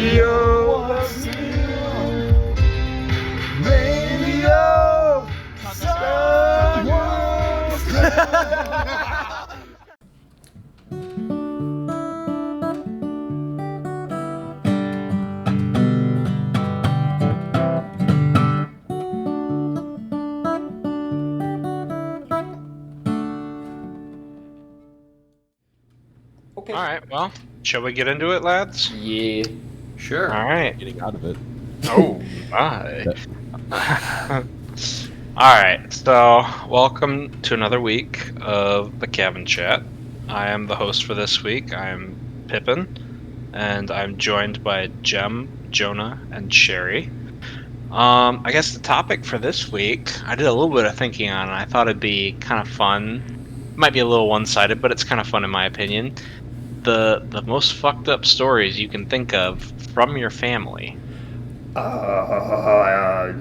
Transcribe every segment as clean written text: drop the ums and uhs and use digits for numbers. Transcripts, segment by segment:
Okay. Alright, well, shall we get into it, lads? Yeah. Sure. Alright. Getting out of it. Oh, my. Alright, so welcome to another week of the Cabin Chat. I am the host for this week. I'm Pippin, and I'm joined by Jem, Jonah, and Sherry. I guess the topic for this week, I did a little bit of thinking on, and I thought it'd be kind of fun. It might be a little one-sided, but it's kind of fun in my opinion. The most fucked up stories you can think of from your family. I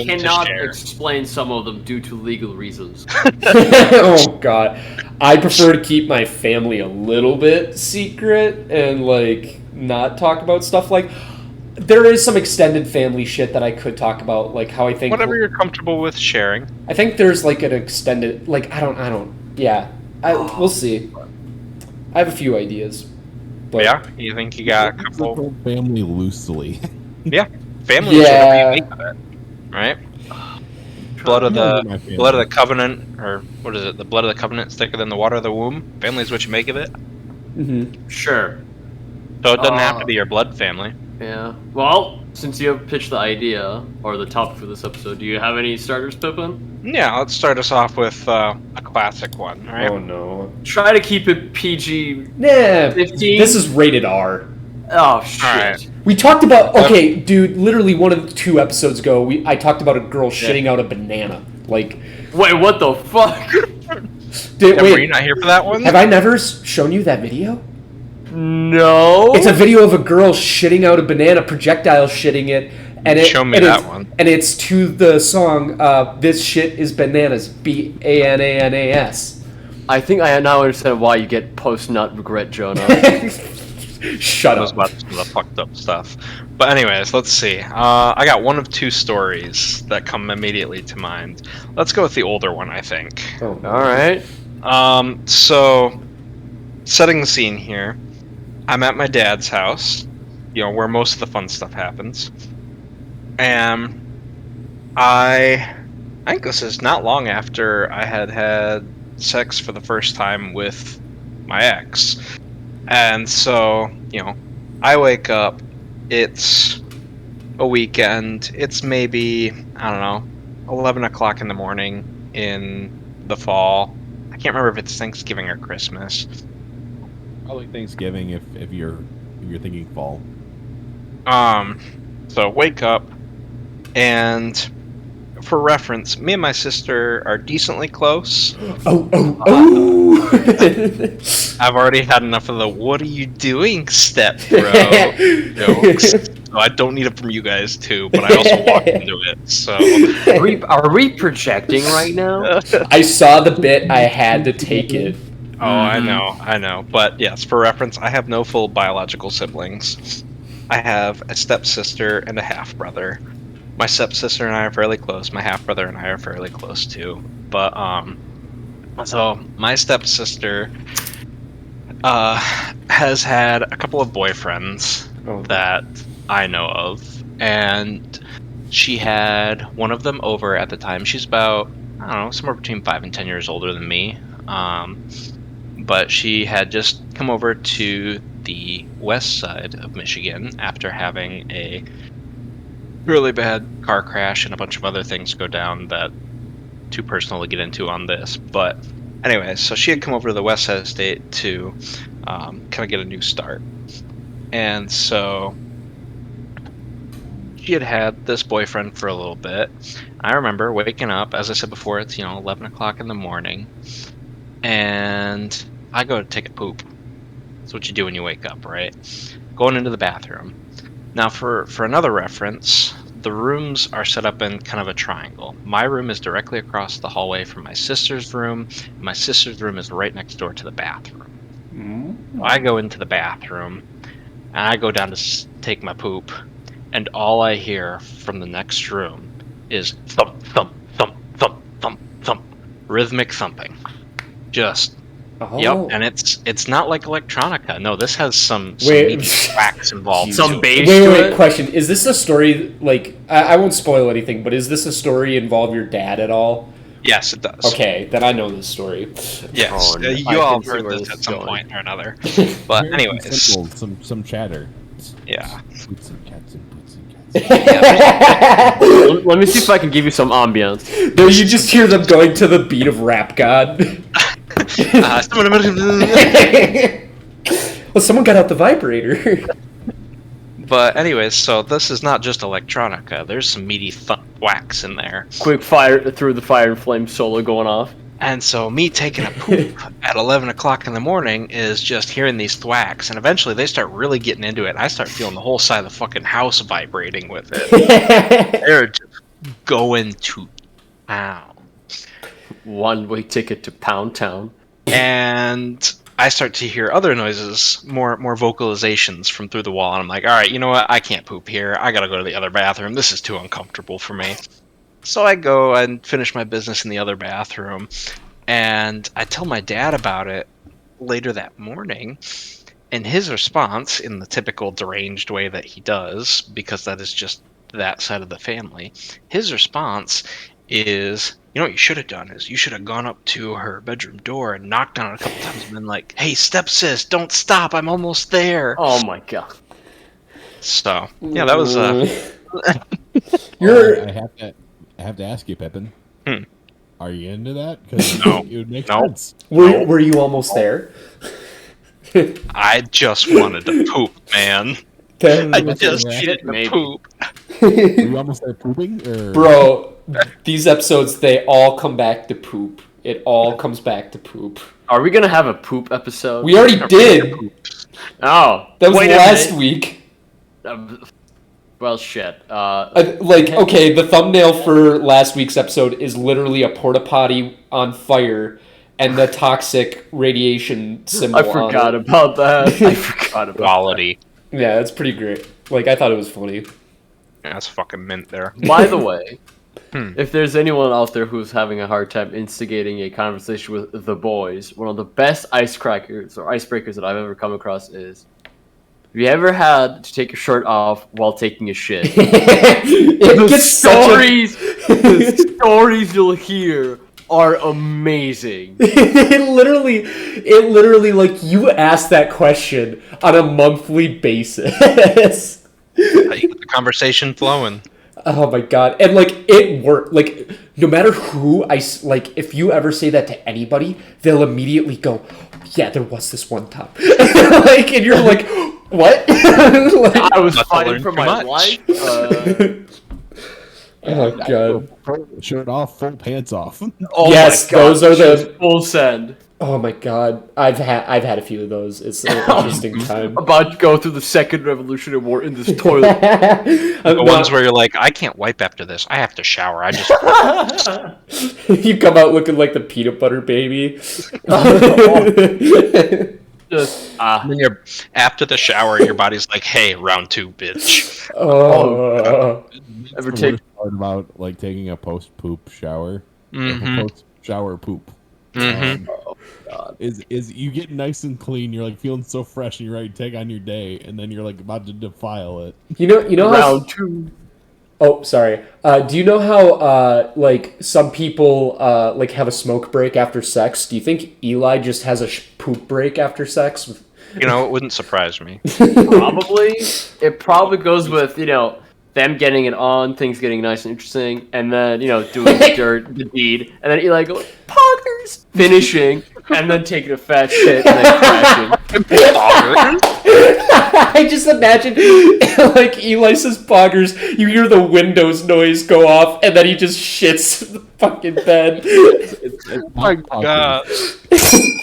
cannot explain some of them due to legal reasons. Oh god. I prefer to keep my family a little bit secret and like not talk about stuff like there is some extended family shit that I could talk about, like how I think whatever you're comfortable with sharing. I think there's like an extended like I don't yeah. We'll see. I have a few ideas. But yeah, you think you got a couple family loosely. Yeah. Family is whatever you make of it. Right? Blood of the covenant, or what is it? The blood of the covenant is thicker than the water of the womb. Family is what you make of it. Mm-hmm. Sure. So it doesn't have to be your blood family. Yeah. Well, since you have pitched the idea or the topic for this episode, do you have any starters, Pippin? Yeah, let's start us off with a classic one. Right? Oh no. Try to keep it PG. Nah. 15. This is rated R. Oh shit. Right. We talked about dude. Literally, one of the 2 episodes ago, I talked about a girl shitting out a banana. Like, wait, what the fuck? Were you not here for that one? Have I never shown you that video? No. It's a video of a girl shitting out a banana, projectile shitting it, and show me that one. And it's to the song "This Shit Is Bananas," BANANAS. I think I now understand why you get post-nut regret, Jonah. Shut up. About the fucked up stuff. But anyways, let's see. I got one of 2 stories that come immediately to mind. Let's go with the older one, I think. Oh. All right. So, setting the scene here. I'm at my dad's house, where most of the fun stuff happens. And I think this is not long after I had sex for the first time with my ex. And so, I wake up, it's a weekend, it's maybe, I don't know, 11 o'clock in the morning in the fall. I can't remember if it's Thanksgiving or Christmas. Probably Thanksgiving if you're thinking fall. So wake up, and for reference, me and my sister are decently close. Oh. I've already had enough of the "what are you doing, step bro" jokes. So I don't need it from you guys too, but I also walked into it. So are we projecting right now? I saw the bit. I had to take it. Oh, I know. But yes, for reference, I have no full biological siblings. I have a stepsister and a half-brother. My stepsister and I are fairly close. My half-brother and I are fairly close too. But, so my stepsister has had a couple of boyfriends that I know of. And she had one of them over at the time. She's about, I don't know, somewhere between 5 and 10 years older than me. But she had just come over to the west side of Michigan after having a really bad car crash and a bunch of other things go down that too personal to get into on this. But anyway, so she had come over to the west side of the state to kind of get a new start. And so she had this boyfriend for a little bit. I remember waking up, as I said before, it's 11 o'clock in the morning, and I go to take a poop. That's what you do when you wake up, right? Going into the bathroom. Now, for another reference, the rooms are set up in kind of a triangle. My room is directly across the hallway from my sister's room. My sister's room is right next door to the bathroom. Mm-hmm. I go into the bathroom, and I go down to take my poop, and all I hear from the next room is thump, thump, thump, thump, thump, thump, rhythmic thumping. Just, yep, and it's not like electronica. No, this has some meaty wax involved. Some bass. Wait, question. Is this a story, like, I won't spoil anything, but is this a story involve your dad at all? Yes, it does. Okay, then I know this story. Yes, you all have heard this at some point or another. But anyways, some chatter. Yeah. Boots and cats and boots and cats. Let me see if I can give you some ambience. No, you just hear them going to the beat of Rap God. Well, someone got out the vibrator. But anyways, so this is not just electronica. There's some meaty wax in there. Quick fire through the fire and flame solo going off. And so me taking a poop at 11 o'clock in the morning is just hearing these thwacks, and eventually they start really getting into it. I start feeling the whole side of the fucking house vibrating with it. They're just going to town. One-way ticket to Pound Town. And I start to hear other noises, more vocalizations from through the wall, and I'm like, all right, you know what? I can't poop here. I gotta go to the other bathroom. This is too uncomfortable for me. So I go and finish my business in the other bathroom, and I tell my dad about it later that morning, and his response, in the typical deranged way that he does, because that is just that side of the family, his response is, you know what you should have done is you should have gone up to her bedroom door and knocked on it a couple times and been like, hey, stepsis, don't stop, I'm almost there. Oh my god. So, yeah, that was... I have to ask you, Pippin. Are you into that? No. It would make No. sense. Were you almost there? I just wanted to poop, man. I just needed to poop. Were you almost there pooping? Or? Bro, these episodes, they all come back to poop. It all comes back to poop. Are we gonna have a poop episode? We already did. Oh. That was wait a last minute. week. Well, shit. Okay, the thumbnail for last week's episode is literally a porta potty on fire and the toxic radiation symbol. I forgot about that. I forgot about Quality. Yeah, that's pretty great. Like, I thought it was funny. Yeah, that's fucking mint there. that. By the way, if there's anyone out there who's having a hard time instigating a conversation with the boys, one of the best icebreakers that I've ever come across is, have you ever had to take your shirt off while taking a shit? The stories you'll hear are amazing. It literally, like, you ask that question on a monthly basis. You get the conversation flowing. Oh my god. And, like, it worked. Like, no matter who if you ever say that to anybody, they'll immediately go, yeah, there was this one time. Like, and you're like, what? Like, I was Not to fighting learn for too my much. life. oh god. Shirt off, full pants off. Oh Yes, my God, those are the- just full send. Oh my god. I've had a few of those. It's an interesting time. About to go through the second Revolutionary War in this toilet. The ones where you're like, I can't wipe after this. I have to shower. I just... You come out looking like the peanut butter baby. Just And then you're, after the shower, your body's like, hey, round two, bitch. Oh. ever The take worst part about like taking a post poop shower, Mm-hmm. post shower poop, Mm-hmm. is you get nice and clean. You're like feeling so fresh, and you're ready to take on your day, and then you're like about to defile it. You know how round two? Oh, sorry. Do you know how like some people like have a smoke break after sex? Do you think Eli just has a poop break after sex? You know, it wouldn't surprise me. Probably. It probably goes with, them getting it on, things getting nice and interesting, and then, doing the deed, and then Eli goes, poggers! Finishing, and then taking a fat shit, and then crashing. I just imagine, like, Eli says poggers, you hear the Windows noise go off, and then he just shits the fucking bed. Oh my God.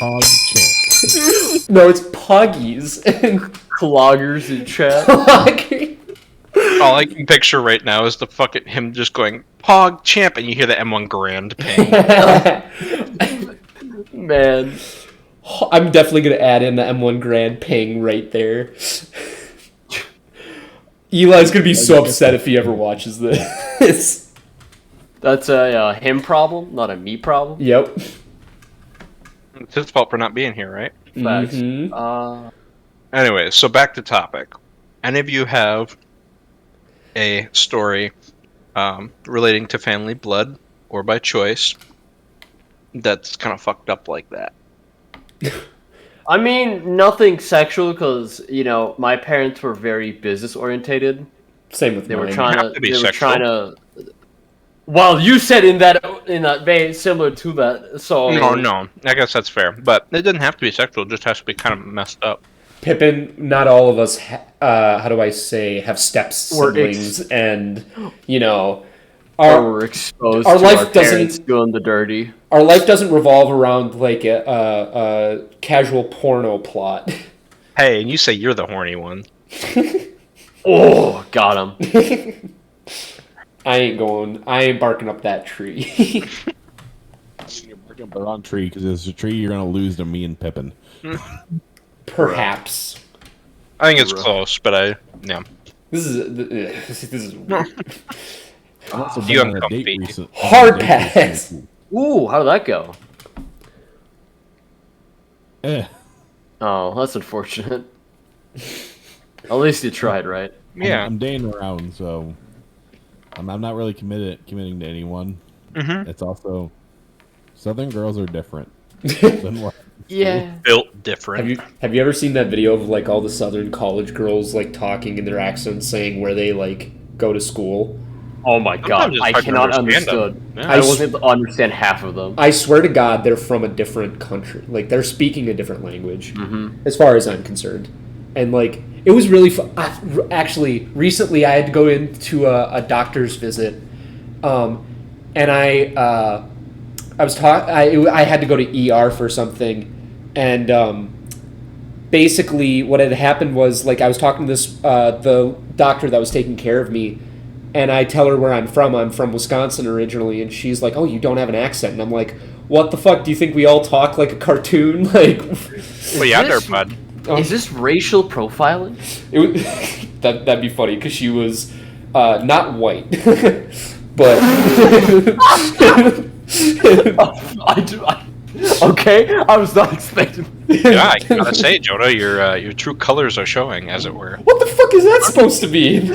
Hog champ. No, it's Poggies. Cloggers in chat. All I can picture right now is the fucking him just going, Pog champ, and you hear the M1 Grand ping. Man. I'm definitely gonna add in the M1 Grand ping right there. Eli's gonna be so upset if he ever watches this. That's a him problem, not a me problem. Yep. It's his fault for not being here, right? Facts. Mhm. Anyway, so back to topic. Any of you have a story relating to family blood or by choice that's kind of fucked up like that? I mean, nothing sexual because my parents were very business orientated. Same with They were mine. trying Have to. to be They were sexual. trying to. Well, you said in that vein, similar to that. So No. I guess that's fair. But it doesn't have to be sexual. It just has to be kind of messed up. Pippin, not all of us, how do I say, have step We're siblings, and or our were exposed our to life our parents doesn't- doing the dirty. our life doesn't revolve around like a casual porno plot. Hey, and you say you're the horny one. Oh, got him. I ain't barking up that tree. You're barking up the wrong tree because there's a tree you're gonna lose to me and Pippin. Perhaps. I think it's Bruh. close, but yeah. This is I've also You been on a uncomfy. date recently. Hard pass. Ooh, how did that go? Eh. Oh, that's unfortunate. At least you tried, right? Yeah. I'm dating around, so I'm not really committing to anyone. Mm-hmm. It's also Southern girls are different than what. Yeah. Built different. Have you ever seen that video of like all the Southern college girls like talking in their accents, saying where they like go to school? Oh my god, Sometimes it's I hard to cannot understand them. understand. Yeah. I wasn't able to understand half of them. I swear to God, they're from a different country. Like they're speaking a different language, as far as I'm concerned. And like it was really fun. Actually, recently I had to go into a doctor's visit, and I had to go to ER for something, and basically what had happened was like I was talking to this the doctor that was taking care of me. And I tell her where I'm from. I'm from Wisconsin originally, and she's like, "Oh, you don't have an accent." And I'm like, "What the fuck? Do you think we all talk like a cartoon?" Like, Well, yeah, this- there, bud. Is this racial profiling? it was, that'd be funny because she was not white, but Okay, I was not expecting. Yeah, I gotta say, Jonah, your true colors are showing, as it were. what the fuck is that supposed to mean?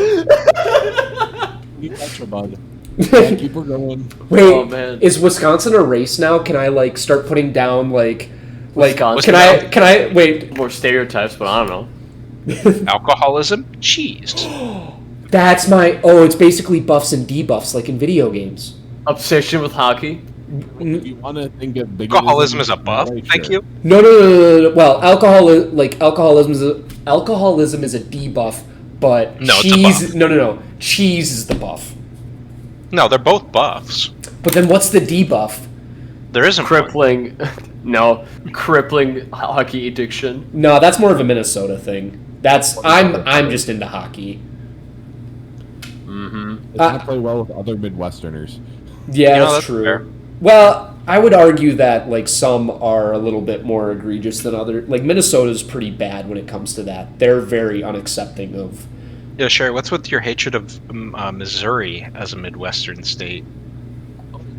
You gotcha, bud. Yeah, keep her going. Wait, Oh, man. is Wisconsin a race now? Can I like start putting down like Wisconsin. can I wait? More stereotypes, but I don't know. Alcoholism, cheese. That's my it's basically buffs and debuffs like in video games. Obsession with hockey. If you want to think of big Alcoholism is a buff. Thank you. No. Well, alcoholism is a debuff, but No, it's a cheese. buff. No. Cheese is the buff. No, they're both buffs. But then what's the debuff? There isn't one. Crippling. No, crippling hockey addiction. No, that's more of a Minnesota thing. I'm just into hockey. It's not play well with other Midwesterners. Yeah, You know, that's that's true. fair. Well, I would argue that like some are a little bit more egregious than others. Like Minnesota's pretty bad when it comes to that. They're very unaccepting of. Yeah, Sherry, what's with your hatred of Missouri as a Midwestern state?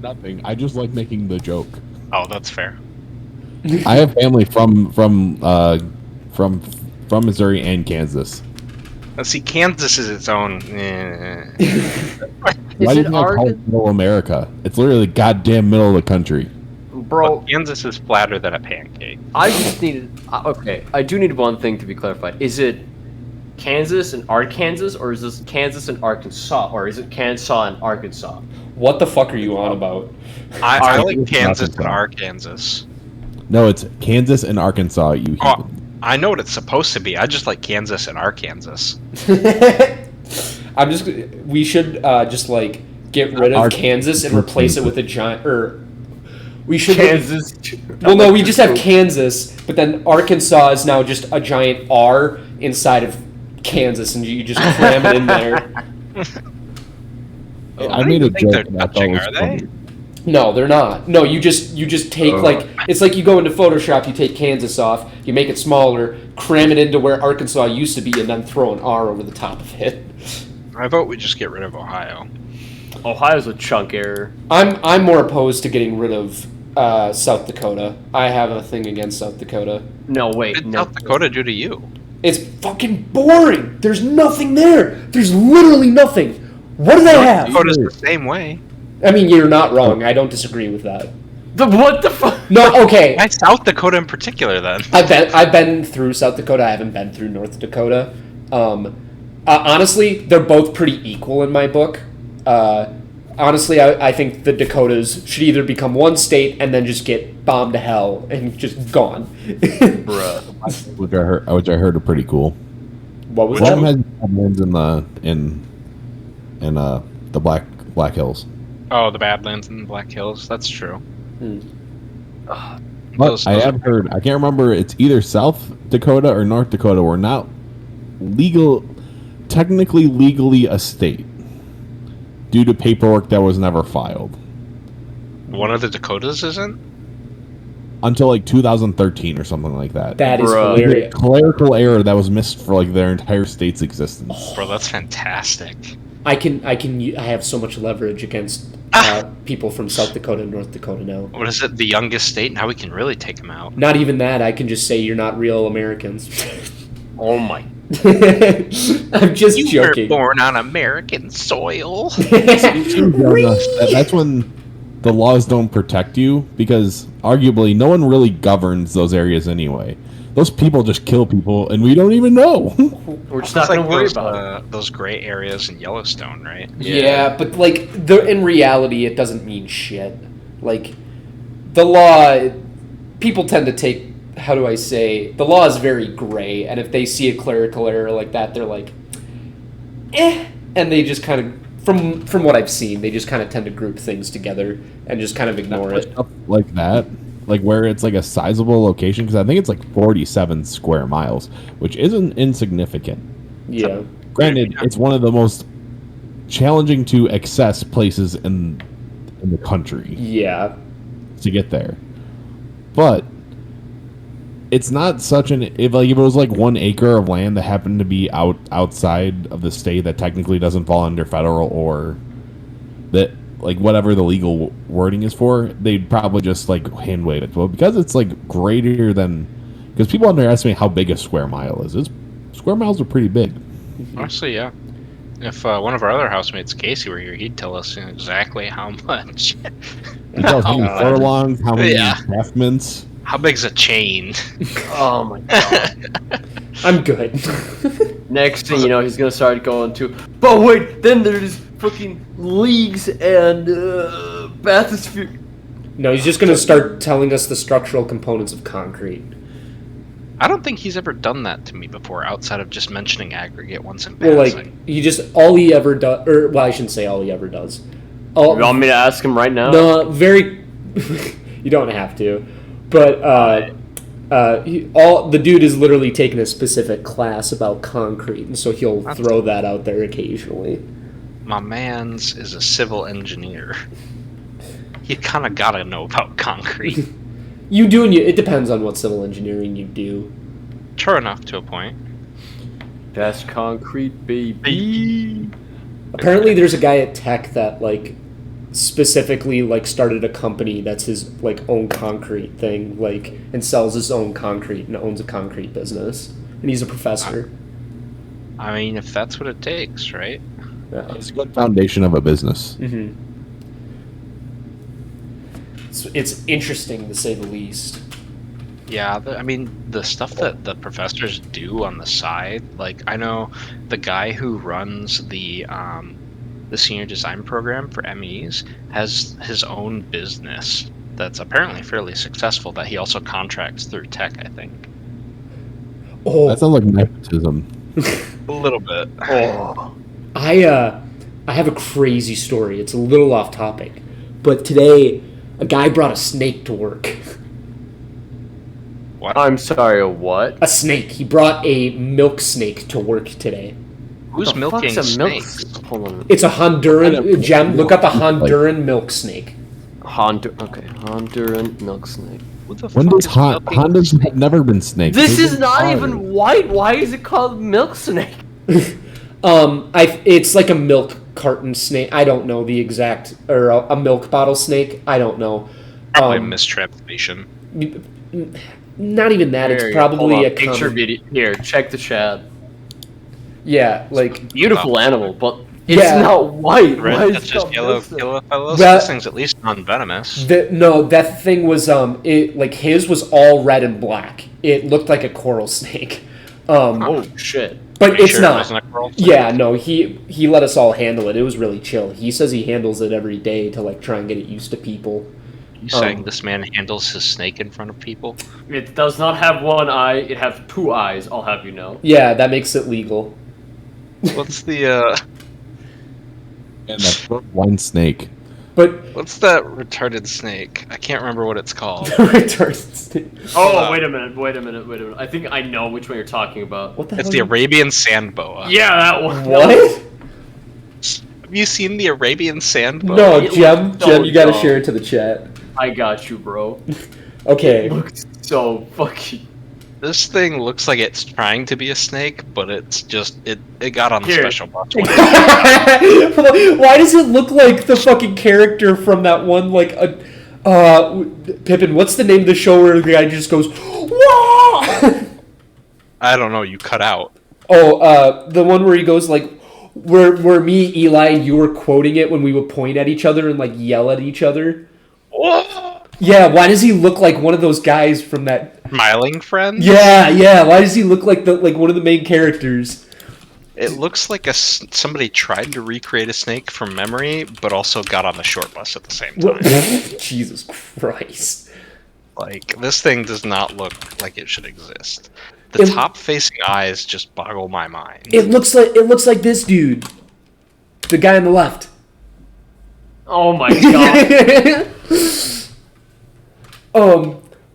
Nothing. I just like making the joke. Oh, that's fair. I have family from Missouri and Kansas. Let's see, Kansas is its own. Why Is do you it not call it Oregon? Middle America? It's literally the goddamn middle of the country. Bro, Kansas is flatter than a pancake. I just needed. Okay, I do need one thing to be clarified. Is it Kansas and Arkansas, or is this Kansas and Arkansas, or is it Kansas and Arkansas? What the fuck are you on about? I Arkansas. like Kansas and Arkansas. No, it's Kansas and Arkansas. You Oh, heathen. I know what it's supposed to be. I just like Kansas and Arkansas. We should just like get rid of Kansas and replace it with a giant. We should. Kansas. Well, no, we just have Kansas, but then Arkansas is now just a giant R inside of Kansas, and you just cram it in there. I made a think they're joke and I thought it touching, was are they? funny. No, they're not. No, you just take like it's like you go into Photoshop, you take Kansas off, you make it smaller, cram it into where Arkansas used to be, and then throw an R over the top of it. I vote we just get rid of Ohio. Ohio's a chunk error. I'm more opposed to getting rid of South Dakota. I have a thing against South Dakota. No, What wait. did No. South Dakota do to you? It's fucking boring. There's nothing there. There's literally nothing. What do they have? Dakota's the same way. I mean, you're not wrong. I don't disagree with that. What the fuck? No, okay. Why South Dakota in particular, then? I've been through South Dakota. I haven't been through North Dakota. Honestly, they're both pretty equal in my book. Honestly, I think the Dakotas should either become one state and then just get bombed to hell and just gone. Bruh. Which I heard are pretty cool. What was One of that? them has Badlands in the Black Hills. Oh, the Badlands and the Black Hills. That's true. But Those I have heard, I can't remember, it's either South Dakota or North Dakota. We're not technically legally a state due to paperwork that was never filed. One of the Dakotas isn't? Until like 2013 or something like that. That is Bruh. hilarious. Clerical error that was missed for like their entire state's existence. Bro, that's fantastic. I have so much leverage against people from South Dakota and North Dakota now. What is it? The youngest state? Now we can really take them out. Not even that. I can just say you're not real Americans. Oh my. I'm just You joking. were born on American soil. That's when the laws don't protect you, because arguably no one really governs those areas anyway. Those people just kill people, and we don't even know. We're just It's not going to worry those, about it. those gray areas in Yellowstone, right? Yeah, but like in reality, it doesn't mean shit. Like the law, people tend to take. How do I say? The law is very gray, and if they see a clerical error like that, they're like, and they just kind of, from what I've seen, they just kind of tend to group things together and just kind of ignore it. Stuff like that, like where it's like a sizable location, because I think it's like 47 square miles, which isn't insignificant. Yeah. Granted, it's one of the most challenging to access places in the country Yeah. to get there, but it's not such an if it was like 1 acre of land that happened to be outside of the state that technically doesn't fall under federal, or that like whatever the legal wording is for, they'd probably just like hand wave it. But because it's like greater than, because people underestimate how big a square mile is. Square miles are pretty big. Honestly, yeah. If one of our other housemates, Casey, were here, he'd tell us exactly how much. He tells how many furlongs, how many Yeah. attachments. How big's a chain? Oh my god. I'm good. Next thing you know, he's going to start going to, but wait, then there's fucking leagues and bathysphere. No, he's just going to start telling us the structural components of concrete. I don't think he's ever done that to me before, outside of just mentioning aggregate once in Well, passing. like, all he ever does, or, well, I shouldn't say all he ever does. You want me to ask him right now? No, you don't have to. But, the dude is literally taking a specific class about concrete, and so he'll throw that out there occasionally. My man's is a civil engineer. You kind of gotta know about concrete. You do, and it depends on what civil engineering you do. True enough to a point. That's concrete, baby. Apparently, there's a guy at Tech that, like, specifically, like, started a company that's his, like, own concrete thing, like, and sells his own concrete and owns a concrete business. And he's a professor. I mean, if that's what it takes, right? Yeah. It's a good foundation of a business. Mm-hmm. It's interesting, to say the least. Yeah, I mean, the stuff that the professors do on the side, like, I know the guy who runs the senior design program for MEs has his own business that's apparently fairly successful that he also contracts through Tech, I think. Oh, That sounds like nepotism. A little bit. Oh. I have a crazy story. It's a little off topic, but today a guy brought a snake to work. What? I'm sorry, a what? A snake. He brought a milk snake to work today. Who's The milking fuck's a milk snakes? Hold on. It's a Honduran I don't- gem. Look up a Honduran milk snake. Honduran milk snake. What the When fuck does is milking Hondas have never been snakes? This They've is been not cars. even white. Why is it called milk snake? It's like a milk carton snake. I don't know the exact, or a milk bottle snake. I don't know. Probably a mistranslation. Not even that. There It's you go. probably Hold a on, picture common. video. Here, check the chat. Yeah, like Beautiful animal, but it's Yeah. not white. Red Why is it touches called yellow milk snake? kill fellows. That- This thing's at least non-venomous. that thing was his was all red and black. It looked like a coral snake. Oh shit. But Are you it's sure it not. wasn't a coral snake? Yeah, no, he let us all handle it. It was really chill. He says he handles it every day to like try and get it used to people. You saying this man handles his snake in front of people? It does not have one eye. It has 2 eyes. I'll have you know. Yeah, that makes it legal. What's the And that's one snake. But what's that retarded snake? I can't remember what it's called. retarded snake. Oh, wait a minute. I think I know which one you're talking about. What the It's hell? the Arabian Sand Boa. Yeah, that one. What? Have you seen the Arabian Sand Boa? No, it Jem, looks so you gotta dumb. share it to the chat. I got you, bro. Okay. It looks so fucking. This thing looks like it's trying to be a snake, but it's just it got on the Here. special box. Why does it look like the fucking character from that one, like, Pippin, what's the name of the show where the guy just goes, Wah! I don't know. You cut out. The one where he goes, like, where me, Eli, and you were quoting it when we would point at each other and, like, yell at each other? Yeah, why does he look like one of those guys from that... Smiling friend. Yeah, why does he look like one of the main characters? It looks like somebody tried to recreate a snake from memory, but also got on the short bus at the same time. Jesus Christ. Like, this thing does not look like it should exist. The top-facing eyes just boggle my mind. It looks like this dude. The guy on the left. Oh my god.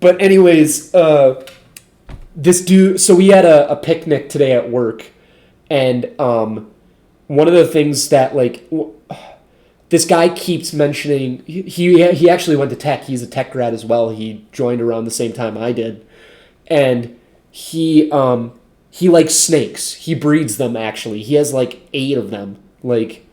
But anyways, this dude, so we had a picnic today at work, and one of the things that, like, this guy keeps mentioning, he actually went to tech, he's a tech grad as well, he joined around the same time I did, and he likes snakes, he breeds them actually, he has like 8 of them, like,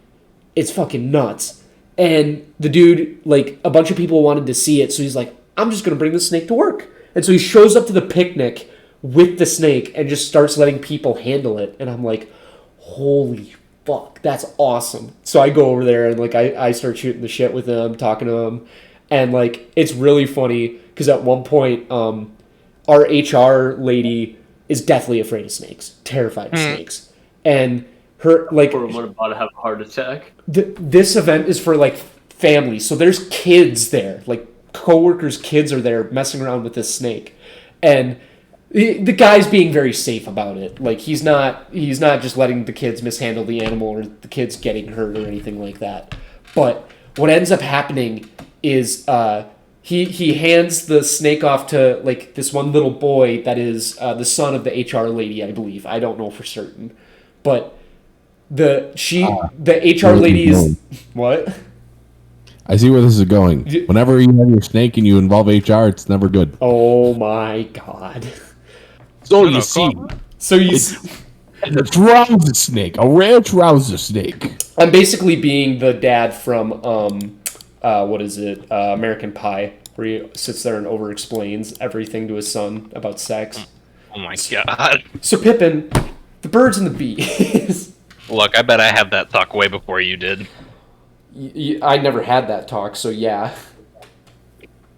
it's fucking nuts, and the dude, like, a bunch of people wanted to see it, so he's like, I'm just going to bring the snake to work. And so he shows up to the picnic with the snake and just starts letting people handle it. And I'm like, holy fuck, that's awesome. So I go over there and, like, I start shooting the shit with him, talking to him. And, like, it's really funny because at one point, our HR lady is deathly afraid of snakes, terrified of snakes. And her, like... Or I'm about to have a heart attack. This event is for, like, families. So there's kids there, like, coworkers' kids are there messing around with this snake, and the guy's being very safe about it. Like, he's not just letting the kids mishandle the animal or the kids getting hurt or anything like that. But what ends up happening is he hands the snake off to, like, this one little boy that is the son of the HR lady, I believe. I don't know for certain, but the HR lady is what? I see where this is going. Whenever you have your snake and you involve HR, it's never good. Oh my god. So No, see, So a trouser snake, a rare trouser snake. I'm basically being the dad from what is it? American Pie, where he sits there and over explains everything to his son about sex. Oh my god. So Pippin, the birds and the bees. Look, I bet I had that talk way before you did. I never had that talk, so yeah.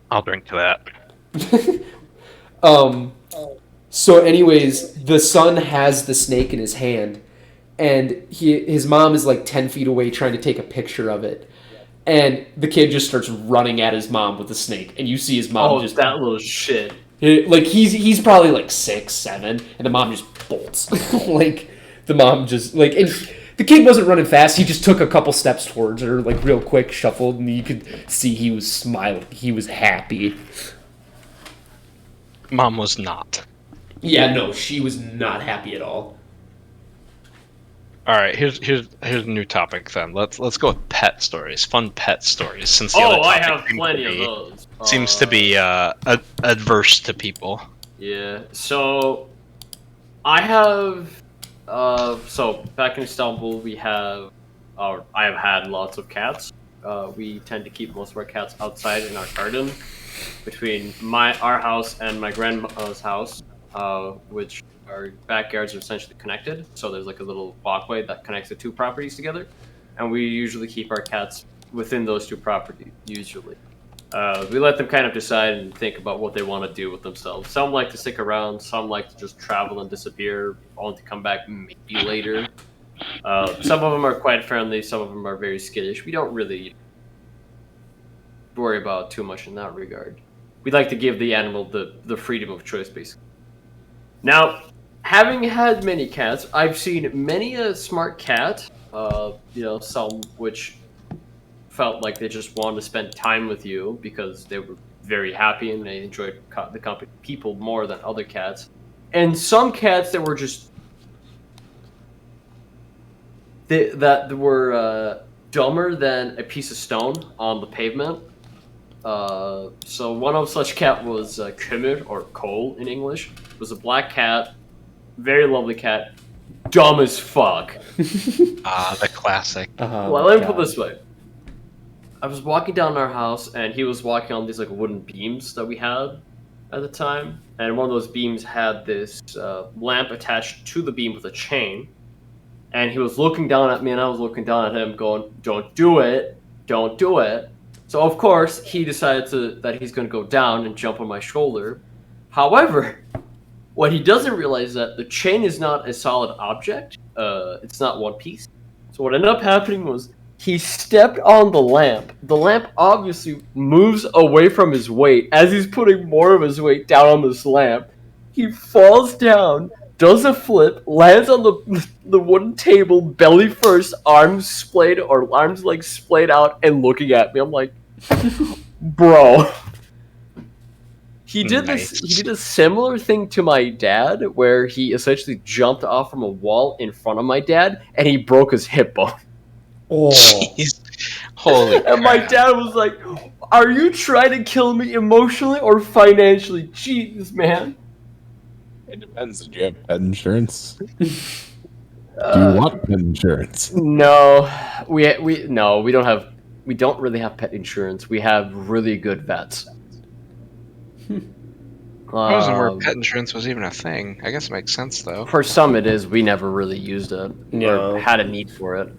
I'll drink to that. So anyways, the son has the snake in his hand, and his mom is like 10 feet away trying to take a picture of it. And the kid just starts running at his mom with the snake, and you see his mom just... that little shit. Like, he's probably like 6, 7, and the mom just bolts. Like, the mom just, like... And the kid wasn't running fast, he just took a couple steps towards her, like, real quick, shuffled, and you could see he was smiling. He was happy. Mom was not. Yeah, no, she was not happy at all. All right, here's a new topic then. Let's go with pet stories, fun pet stories. Since the Oh, other I topic have plenty of those. seems to be adverse to people. Yeah. So I have. So back in Istanbul, we have. I have had lots of cats. We tend to keep most of our cats outside in our garden, between our house and my grandma's house, which our backyards are essentially connected. So there's like a little walkway that connects the two properties together, and we usually keep our cats within those two properties. Usually, we let them kind of decide and think about what they want to do with themselves. Some like to stick around. Some like to just travel and disappear, only to come back maybe later. Some of them are quite friendly. Some of them are very skittish. We don't really worry about too much in that regard. We like to give the animal the freedom of choice, basically. Now, having had many cats, I've seen many a smart cat. Some which felt like they just wanted to spend time with you because they were very happy and they enjoyed the company of people more than other cats. And some cats that were just that were dumber than a piece of stone on the pavement. So one of such cat was Kömür, or coal in English. It was a black cat, very lovely cat, dumb as fuck. The classic. Well, let me put it this way. I was walking down our house, and he was walking on these like wooden beams that we had at the time. And one of those beams had this lamp attached to the beam with a chain. And he was looking down at me, and I was looking down at him, going, "Don't do it! Don't do it!" So of course he decided that he's going to go down and jump on my shoulder. However, what he doesn't realize is that the chain is not a solid object. It's not one piece. So what ended up happening was he stepped on the lamp. The lamp obviously moves away from his weight as he's putting more of his weight down on this lamp. He falls down, does a flip, lands on the wooden table, belly first, arms like splayed out, and looking at me. I'm like, bro. He did Nice. this. He did a similar thing to my dad, where he essentially jumped off from a wall in front of my dad, and he broke his hip bone. Oh, Jeez. Holy And my crap. dad was like, "Are you trying to kill me emotionally or financially?" Jeez, man. It depends. Do you have pet insurance? Do you want pet insurance? No, we don't have. We don't really have pet insurance. We have really good vets. I wasn't aware pet insurance was even a thing. I guess it makes sense though. For some, it is. We never really used it No. or had a need for it.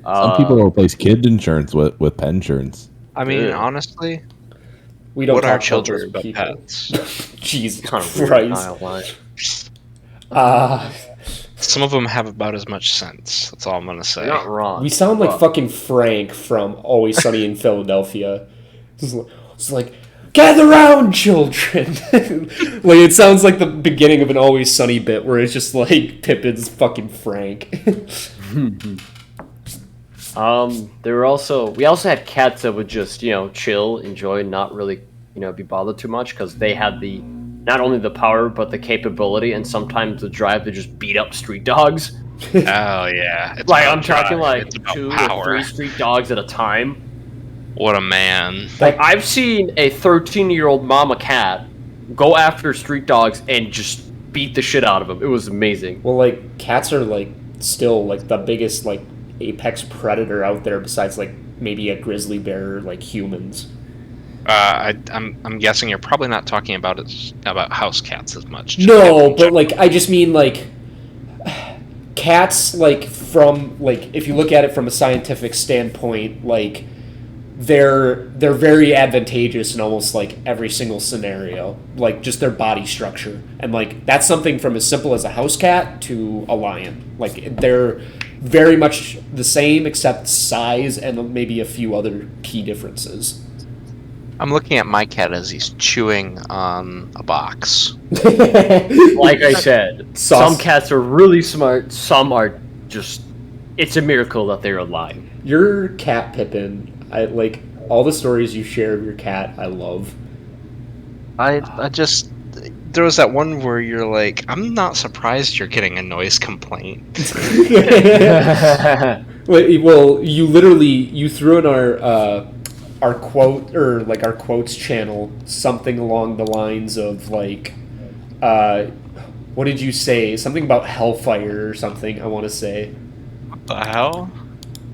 Some people replace kid insurance with pet insurance. I mean, Yeah. honestly, we don't what talk are about children those but people. pets? Jesus Kind of weird, Christ. not gonna lie. Some of them have about as much sense. That's all I'm gonna say. You're not wrong. We sound like But- fucking Frank from Always Sunny in Philadelphia. It's like, gather round, children. Like, it sounds like the beginning of an Always Sunny bit where it's just like Pippin's fucking Frank. we also had cats that would just, chill, enjoy, not really, be bothered too much because they had not only the power but the capability and sometimes the drive to just beat up street dogs. Oh yeah. It's Like about I'm talking drive. like It's about 2 power. or 3 street dogs at a time. What a man. Like I've seen a 13-year-old mama cat go after street dogs and just beat the shit out of them. It was amazing. Well, like, cats are, like, still, like, the biggest, like, apex predator out there besides, like, maybe a grizzly bear or, like, humans. I'm guessing you're probably not talking about house cats as much. just No, in but, like, I just mean, like, cats, like, from, like, if you look at it from a scientific standpoint, like, they're very advantageous in almost like every single scenario, like just their body structure, and like that's something from as simple as a house cat to a lion. Like they're very much the same except size and maybe a few other key differences. I'm looking at my cat as he's chewing on a box. Like I said, Sauce. some cats are really smart, some are just... It's a miracle that they're alive. Your cat, Pippin, I like all the stories you share of your cat. I love. I just there was that one where you're like, I'm not surprised you're getting a noise complaint. Well, you threw in our quote, or like our quotes channel, something along the lines of like, what did you say? Something about hellfire or something. I want to say. What the hell?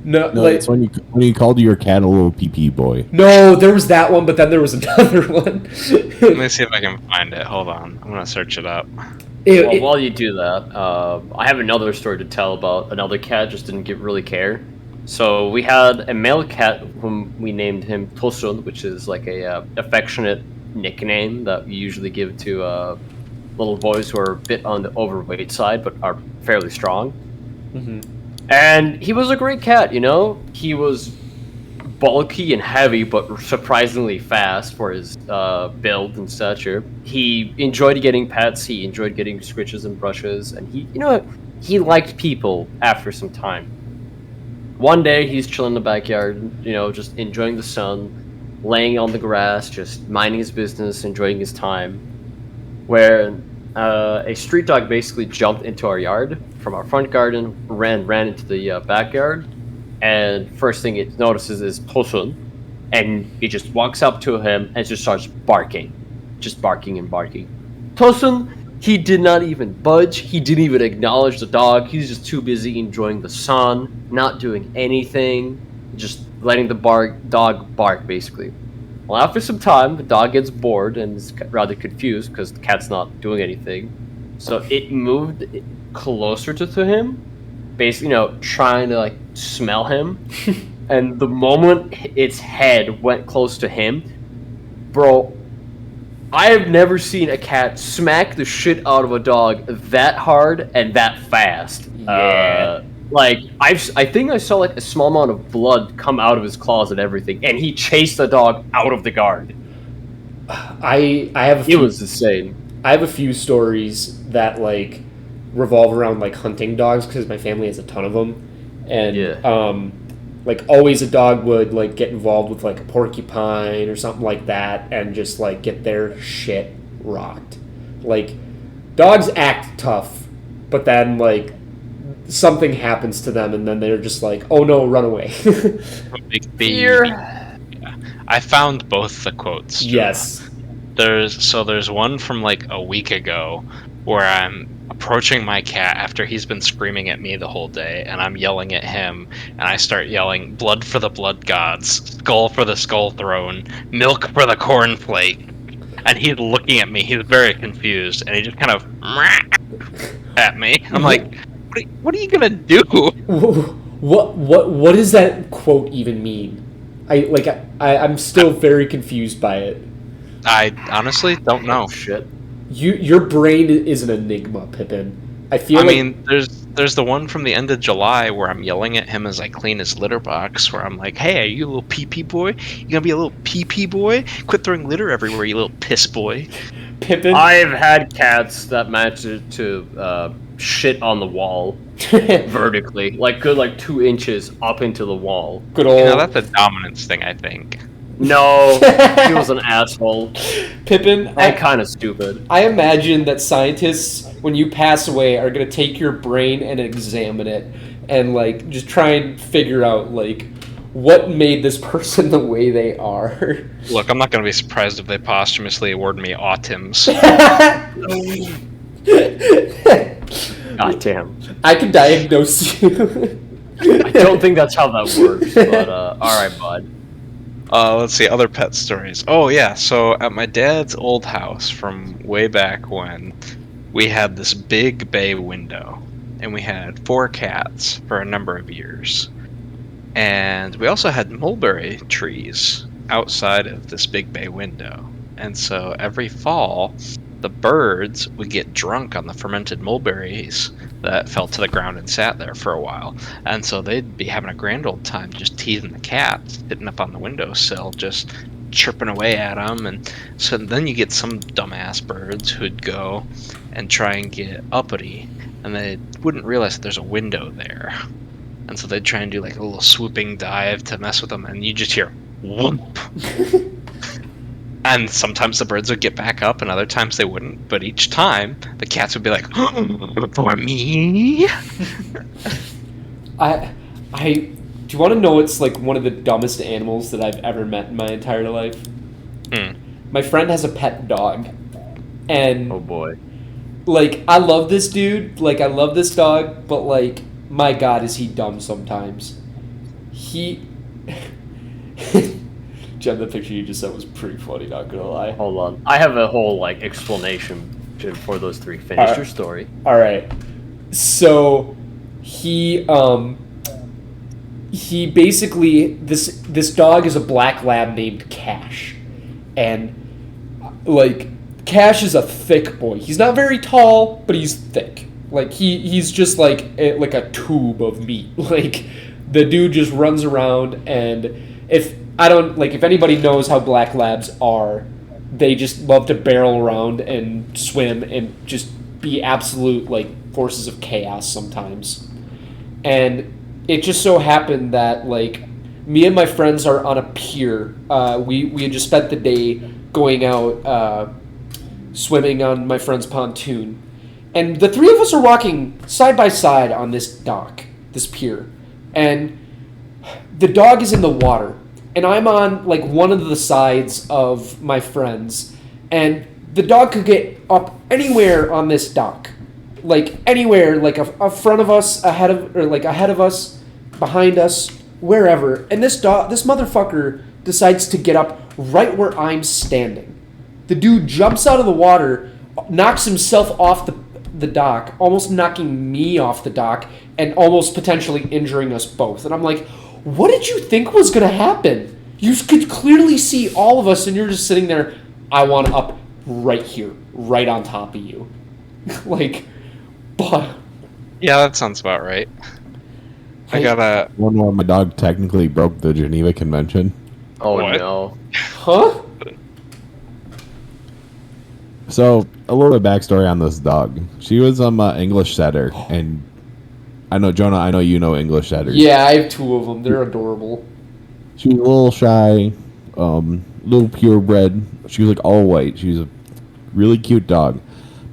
No, it's when you called your cat a little pee-pee boy. No, there was that one, but then there was another one. Let me see if I can find it. Hold on. I'm going to search it up. Well, while you do that, I have another story to tell about another cat. Just didn't really care. So we had a male cat whom we named him Tosun, which is like a affectionate nickname that we usually give to little boys who are a bit on the overweight side but are fairly strong. Mm-hmm. And he was a great cat, you know? He was bulky and heavy, but surprisingly fast for his build and stature. He enjoyed getting pets, he enjoyed getting scritches and brushes, and he liked people after some time. One day, he's chilling in the backyard, just enjoying the sun, laying on the grass, just minding his business, enjoying his time, where a street dog basically jumped into our yard from our front garden, ran into the backyard, and first thing it notices is Tosun, and it just walks up to him and just starts barking. Just barking and barking. Tosun, he did not even budge, he didn't even acknowledge the dog, he's just too busy enjoying the sun, not doing anything, just letting the dog bark, basically. Well, after some time, the dog gets bored and is rather confused because the cat's not doing anything. So it moved closer to him, basically, trying to smell him. And the moment its head went close to him, bro, I have never seen a cat smack the shit out of a dog that hard and that fast. Yeah. I think I saw a small amount of blood come out of his claws and everything, and he chased the dog out of the guard. I have It was insane. I have a few stories that revolve around hunting dogs because my family has a ton of them, and always a dog would get involved with a porcupine or something like that and just get their shit rocked. Dogs act tough, but then something happens to them and then they're just oh no, run away. Fear. Yeah. I found both the quotes. Jonah. Yes. There's one from a week ago where I'm approaching my cat after he's been screaming at me the whole day, and I'm yelling at him, and I start yelling, "Blood for the blood gods, skull for the skull throne, milk for the cornflake." And he's looking at me, he's very confused, and he just kind of at me. I'm like, what are you gonna do? What does that quote even mean? I'm still very confused by it. I honestly don't know. Shit. Your brain is an enigma, Pippin. I mean, there's the one from the end of July where I'm yelling at him as I clean his litter box, where I'm like, "Hey, are you a little pee-pee boy? You gonna be a little pee-pee boy? Quit throwing litter everywhere, you little piss boy." Pippin. I've had cats that managed to shit on the wall vertically, good 2 inches up into the wall. Good old. That's a dominance thing, I think. No, he was an asshole. Pippin. And kind of stupid. I imagine that scientists, when you pass away, are going to take your brain and examine it and just try and figure out what made this person the way they are. Look, I'm not going to be surprised if they posthumously award me autisms. God damn. I can diagnose you. I don't think that's how that works, but alright, bud. Let's see, other pet stories. Oh yeah, so at my dad's old house from way back when, we had this big bay window, and we had 4 cats for a number of years. And we also had mulberry trees outside of this big bay window. And so every fall, the birds would get drunk on the fermented mulberries that fell to the ground and sat there for a while. And so they'd be having a grand old time just teasing the cats, sitting up on the windowsill, just chirping away at them. And so then you get some dumbass birds who'd go and try and get uppity, and they wouldn't realize that there's a window there. And so they'd try and do a little swooping dive to mess with them, and you just hear whoomp. And sometimes the birds would get back up, and other times they wouldn't. But each time, the cats would be like, "For me." I do you want to know what's like one of the dumbest animals that I've ever met in my entire life? My friend has a pet dog, and Oh boy. like I love this dude, like I love this dog, but like my God, is he dumb sometimes? He. Jen, the picture you just sent was pretty funny, not gonna lie. Hold on. I have a whole like explanation for those three. Finish your story. All right. So he basically this dog is a black lab named Cash, and like Cash is a thick boy. He's not very tall, but he's thick. Like he's just like a tube of meat. Like the dude just runs around, and if anybody knows how black labs are, they just love to barrel around and swim and just be absolute like forces of chaos sometimes. And it just so happened that like me and my friends are on a pier. We had just spent the day going out swimming on my friend's pontoon, and the three of us are walking side by side on this dock, this pier, and the dog is in the water. And I'm on like one of the sides of my friends, and the dog could get up anywhere on this dock, like anywhere, like a front of us, ahead of us, behind us, wherever. And this motherfucker decides to get up right where I'm standing. The dude jumps out of the water, knocks himself off the dock, almost knocking me off the dock, and almost potentially injuring us both. And I'm like, what did you think was going to happen? You could clearly see all of us, and you're just sitting there. I want up right here, right on top of you. Like, but... Yeah, that sounds about right. I gotta... One where my dog technically broke the Geneva Convention. Oh What? no. Huh? So, a little bit of backstory on this dog. She was an English setter, and I know, Jonah, I know you know English setters. Yeah, I have two of them. They're adorable. She was a little shy, little purebred. She was like all white. She was a really cute dog.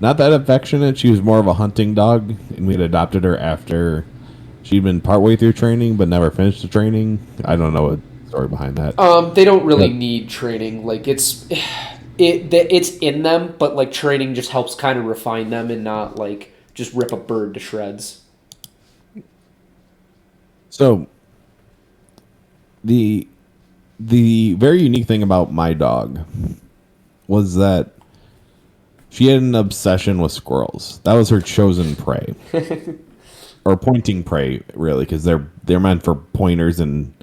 Not that affectionate. She was more of a hunting dog, and we had adopted her after she'd been partway through training, but never finished the training. I don't know what story behind that. They don't really need training. Like it's in them, but like training just helps kind of refine them and not like just rip a bird to shreds. So, the very unique thing about my dog was that she had an obsession with squirrels. That was her chosen prey, or pointing prey, really, because they're meant for pointers and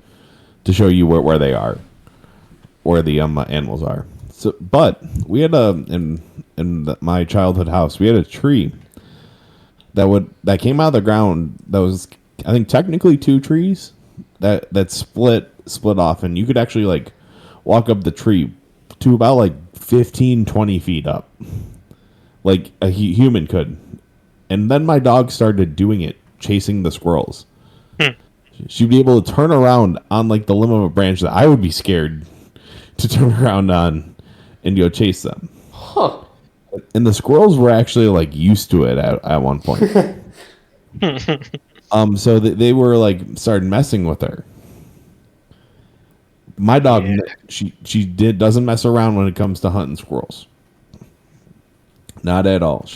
to show you where they are, where the animals are. So, but we had in my childhood house, we had a tree that came out of the ground that was, I think, technically two trees that split off, and you could actually like walk up the tree to about like 15-20 feet up, like a human could. And then my dog started doing it, chasing the squirrels. She'd be able to turn around on like the limb of a branch that I would be scared to turn around on and go chase them. Huh. And the squirrels were actually like used to it at one point. So they were like started messing with her. My dog, she doesn't mess around when it comes to hunting squirrels. Not at all.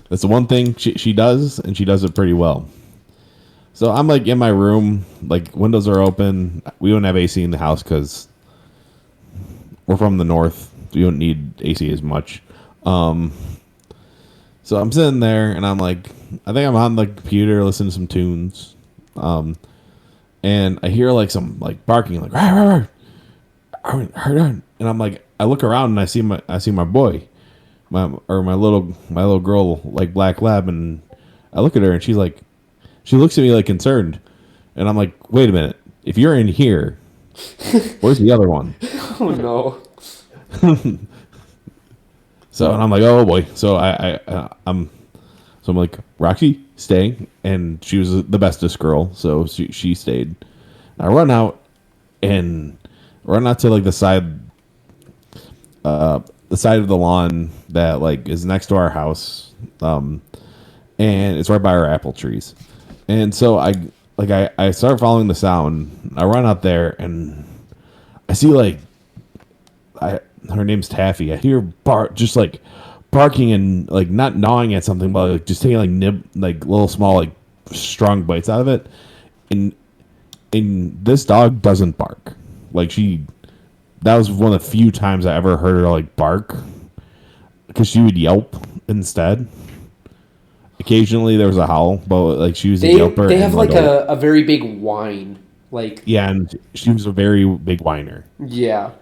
That's the one thing she does, and she does it pretty well. So I'm like in my room, like windows are open. We don't have AC in the house because we're from the north. We don't need AC as much. So I'm sitting there, and I'm like, I think I'm on the computer listening to some tunes. And I hear like some like barking, like rawr, rawr, rawr, and I'm like, I look around and I see my boy, my little girl, like black lab, and I look at her and she looks at me like concerned, and I'm like, wait a minute, if you're in here, where's the other one? Oh no. So and I'm like, oh boy. So I'm like, Roxy, stay. And she was the bestest girl, so she stayed. I run out to like the side. the side of the lawn that like is next to our house, and it's right by our apple trees. And so I start following the sound. I run out there and I see like her name's Taffy. I hear just like barking and like not gnawing at something, but like just taking like little small like strong bites out of it. And this dog doesn't bark. Like that was one of the few times I ever heard her like bark, because she would yelp instead. Occasionally there was a howl, but like she was a yelper. They have like a very big whine. Like, yeah, and she was a very big whiner. Yeah.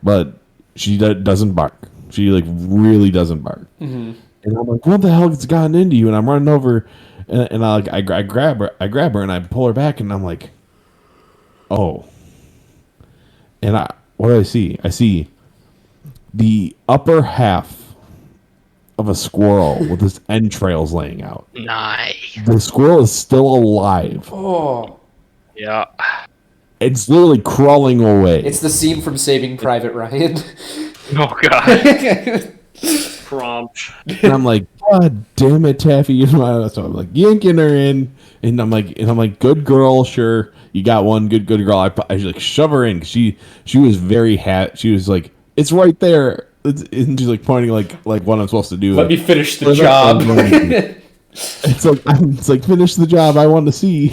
But she doesn't bark. She like really doesn't bark. Mm-hmm. And I'm like, what the hell has gotten into you? And I'm running over, and I grab her, and I pull her back, and I'm like, oh. And what do I see? I see the upper half of a squirrel with its entrails laying out. Nice. The squirrel is still alive. Oh. Yeah. It's literally crawling away. It's the scene from Saving Private Ryan. Oh god. Prompt. And I'm like, God damn it, Taffy. So I'm like yanking her in, and I'm like, good girl, sure. You got one good girl. I like shove her in. She was very she was like, it's right there. And she's like pointing like what I'm supposed to do. Let me finish the job. It's like finish the job. I want to see.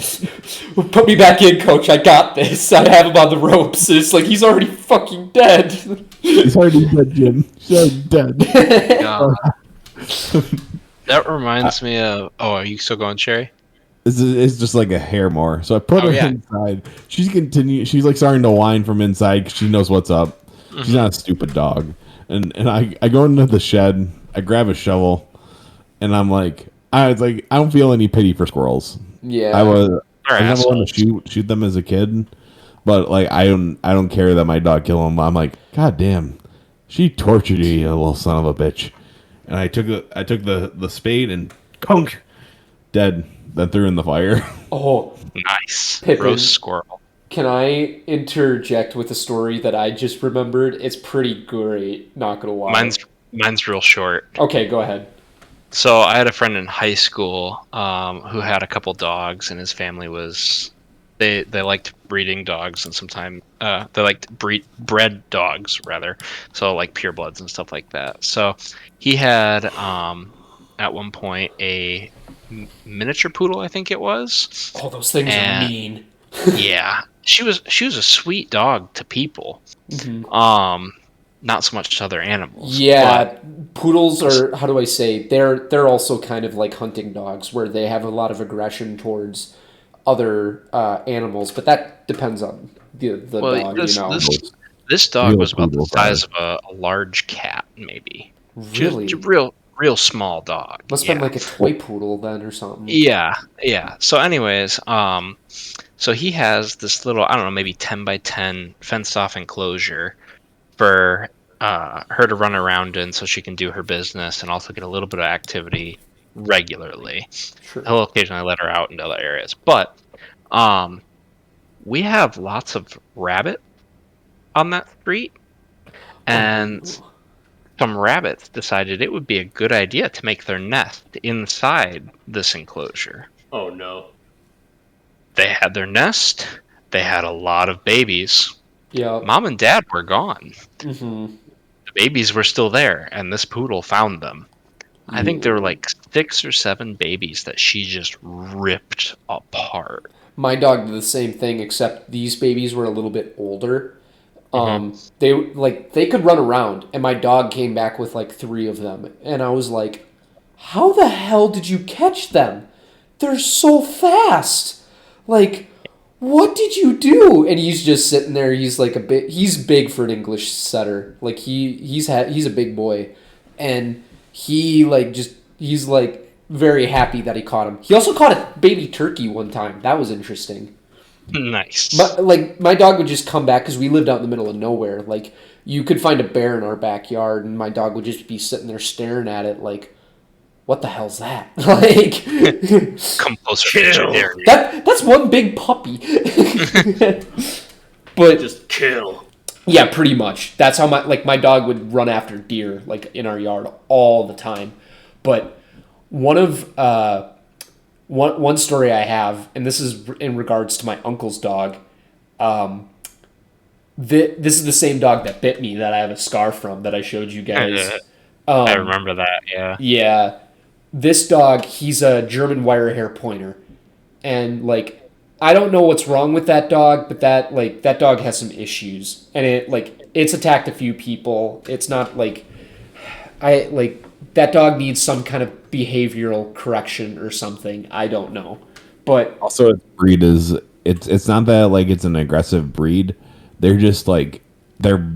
Put me back in, coach. I got this. I have him on the ropes. It's like he's already fucking dead. He's already dead, Jim. He's already dead. That reminds me of. Oh, are you still going, Sherry? It's just like a hair more. So I put her inside. She's like starting to whine from inside because she knows what's up. Mm-hmm. She's not a stupid dog. And I go into the shed. I grab a shovel, and I was like, I don't feel any pity for squirrels. Yeah, I never want to shoot them as a kid, but like I don't care that my dog killed them. I'm like, God damn, she tortured you, you little son of a bitch. And I took the spade and conk, dead. Then threw in the fire. Oh, nice. Pippin, roast squirrel. Can I interject with a story that I just remembered? It's pretty great, not gonna lie. Mine's real short. Okay, go ahead. So I had a friend in high school who had a couple dogs, and his family was they liked breeding dogs, and sometimes they liked bred dogs rather. So like purebloods and stuff like that. So he had at one point a miniature poodle, I think it was. Oh, those things are mean. Yeah, she was a sweet dog to people. Mm-hmm. Not so much to other animals. Yeah, poodles are, how do I say, they're also kind of like hunting dogs, where they have a lot of aggression towards other animals, but that depends on the dog, you know. This dog was about the size of a large cat, maybe. Really? Just real small dog. Must have been like a toy poodle then or something. Yeah. So anyways, so he has this little, I don't know, maybe 10 by 10 fenced off enclosure for her to run around in, so she can do her business and also get a little bit of activity regularly. Sure. He'll occasionally let her out into other areas. But we have lots of rabbit on that street, and some rabbits decided it would be a good idea to make their nest inside this enclosure. Oh no. They had their nest. They had a lot of babies. Yeah. Mom and Dad were gone. Mm-hmm. The babies were still there, and this poodle found them. Ooh. I think there were like 6 or 7 babies that she just ripped apart. My dog did the same thing, except these babies were a little bit older. They could run around, and my dog came back with like 3 of them, and I was like, how the hell did you catch them? They're so fast. Like, what did you do? And he's just sitting there. He's like he's big for an English setter. Like he's a big boy, and he's like very happy that he caught him. He also caught a baby turkey one time. That was interesting. Nice. My dog would just come back because we lived out in the middle of nowhere. Like, you could find a bear in our backyard, and my dog would just be sitting there staring at it like, what the hell's that? Like, come closer. That's one big puppy. But just kill. Yeah, pretty much. That's how my dog would run after deer like in our yard all the time. But one of one story I have, and this is in regards to my uncle's dog. This is the same dog that bit me that I have a scar from that I showed you guys. I remember that. Yeah. Yeah, this dog, he's a German wire hair pointer, and like I don't know what's wrong with that dog, but that dog has some issues, and it's attacked a few people. It's not like that dog needs some kind of behavioral correction or something. I don't know, but Also, its breed is it's not that like it's an aggressive breed. They're just like they're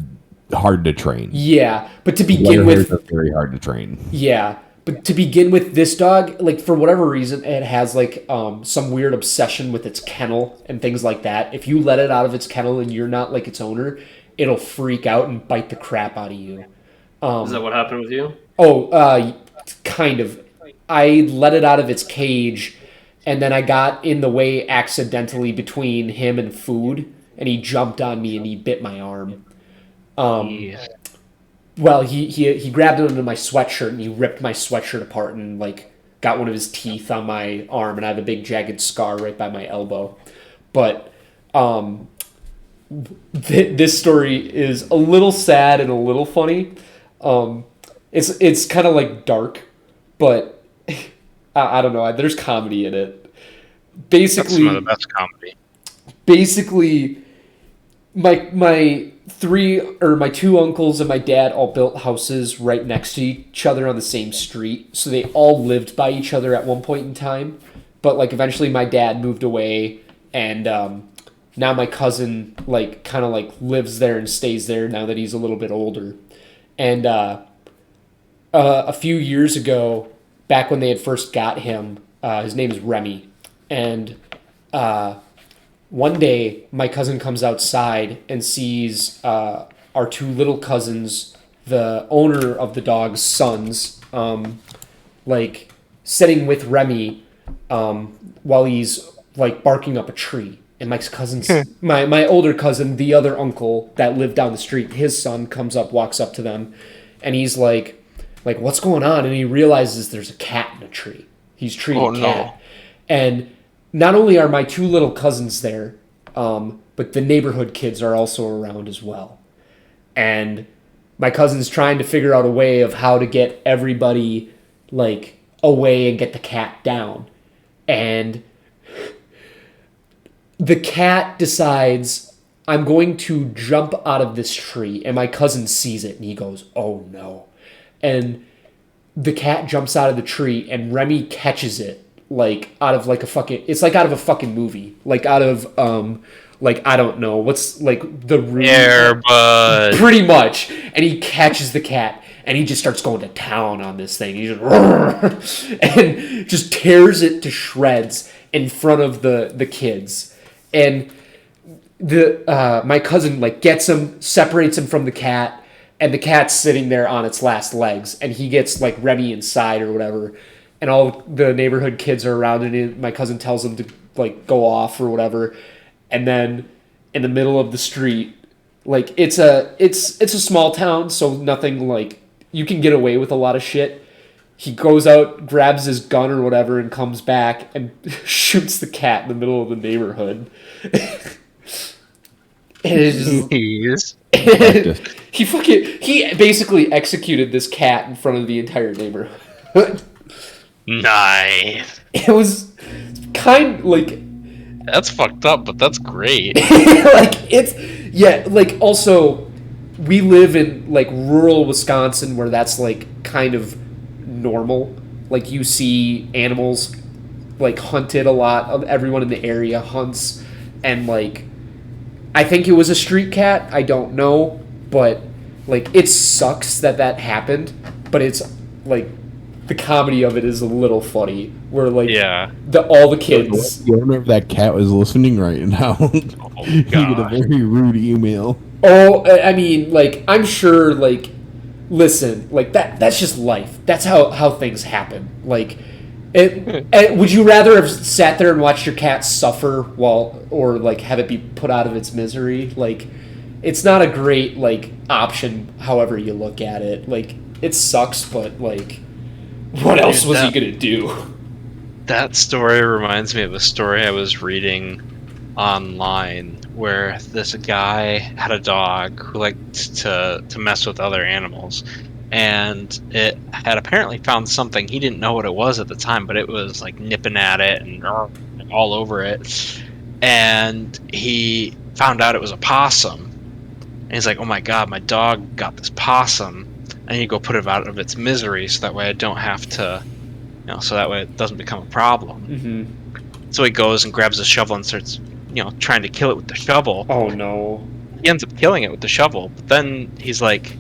hard to train. yeah. But to begin with, They're very hard to train. yeah. But to begin with, this dog, like for whatever reason, it has like some weird obsession with its kennel and things like that. If you let it out of its kennel and you're not like its owner, it'll freak out and bite the crap out of you. Is that what happened with you? Oh, kind of. I let it out of its cage, and then I got in the way accidentally between him and food, and he jumped on me and he bit my arm. Yeah. Well, he grabbed it under my sweatshirt and he ripped my sweatshirt apart and like got one of his teeth on my arm, and I have a big jagged scar right by my elbow. But this story is a little sad and a little funny. It's kind of like dark, but I don't know. There's comedy in it. That's some of the best comedy. Basically, my two uncles and my dad all built houses right next to each other on the same street, so they all lived by each other at one point in time. But like eventually, my dad moved away, and now my cousin like kind of like lives there and stays there now that he's a little bit older. And a few years ago, back when they had first got him, his name is Remy, and one day, my cousin comes outside and sees our two little cousins, the owner of the dog's sons, like sitting with Remy while he's like barking up a tree. And my cousin's my older cousin, the other uncle that lived down the street, his son comes up, walks up to them, and he's like what's going on? And he realizes there's a cat in a tree. He's treating a cat, no. and not only are my two little cousins there, but the neighborhood kids are also around as well. And my cousin's trying to figure out a way of how to get everybody like away and get the cat down. And the cat decides, I'm going to jump out of this tree. And my cousin sees it and he goes, oh no. And the cat jumps out of the tree and Remy catches it. Like out of like a fucking, it's like out of a fucking movie, like out of like I don't know what's like the Air Bud. pretty much. And he catches the cat and he just starts going to town on this thing. He just and just tears it to shreds in front of the kids. And the my cousin like gets him, separates him from the cat, and the cat's sitting there on its last legs, and he gets like Remy inside or whatever. And all the neighborhood kids are around, and my cousin tells them to like go off or whatever. And then in the middle of the street, like it's a small town, so nothing like you can get away with a lot of shit. He goes out, grabs his gun or whatever, and comes back and shoots the cat in the middle of the neighborhood. And it's just, he basically executed this cat in front of the entire neighborhood. Nice. It was kind like That's fucked up, but that's great. like it's like also we live in like rural Wisconsin where that's like kind of normal. Like you see animals like hunted a lot. Of everyone in the area hunts, and like I think it was a street cat. I don't know, but like it sucks that happened. But it's like the comedy of it is a little funny. Where like all the kids. The owner of that cat was listening right now. Oh, He get a very rude email. Oh, I mean, like I'm sure. Like, listen, like that's just life. That's how things happen. Like, would you rather have sat there and watched your cat suffer or like have it be put out of its misery? Like, it's not a great like option. However you look at it, like it sucks, but like, what else was he gonna do? That story reminds me of a story I was reading online where this guy had a dog who liked to mess with other animals, and it had apparently found something. He didn't know what it was at the time, but it was like nipping at it and all over it, and he found out it was a possum, and he's like, oh my god, my dog got this possum. I need to go put it out of its misery so that way I don't have to, so that way it doesn't become a problem. Mm-hmm. So he goes and grabs a shovel and starts, trying to kill it with the shovel. Oh no. He ends up killing it with the shovel, but then he's like,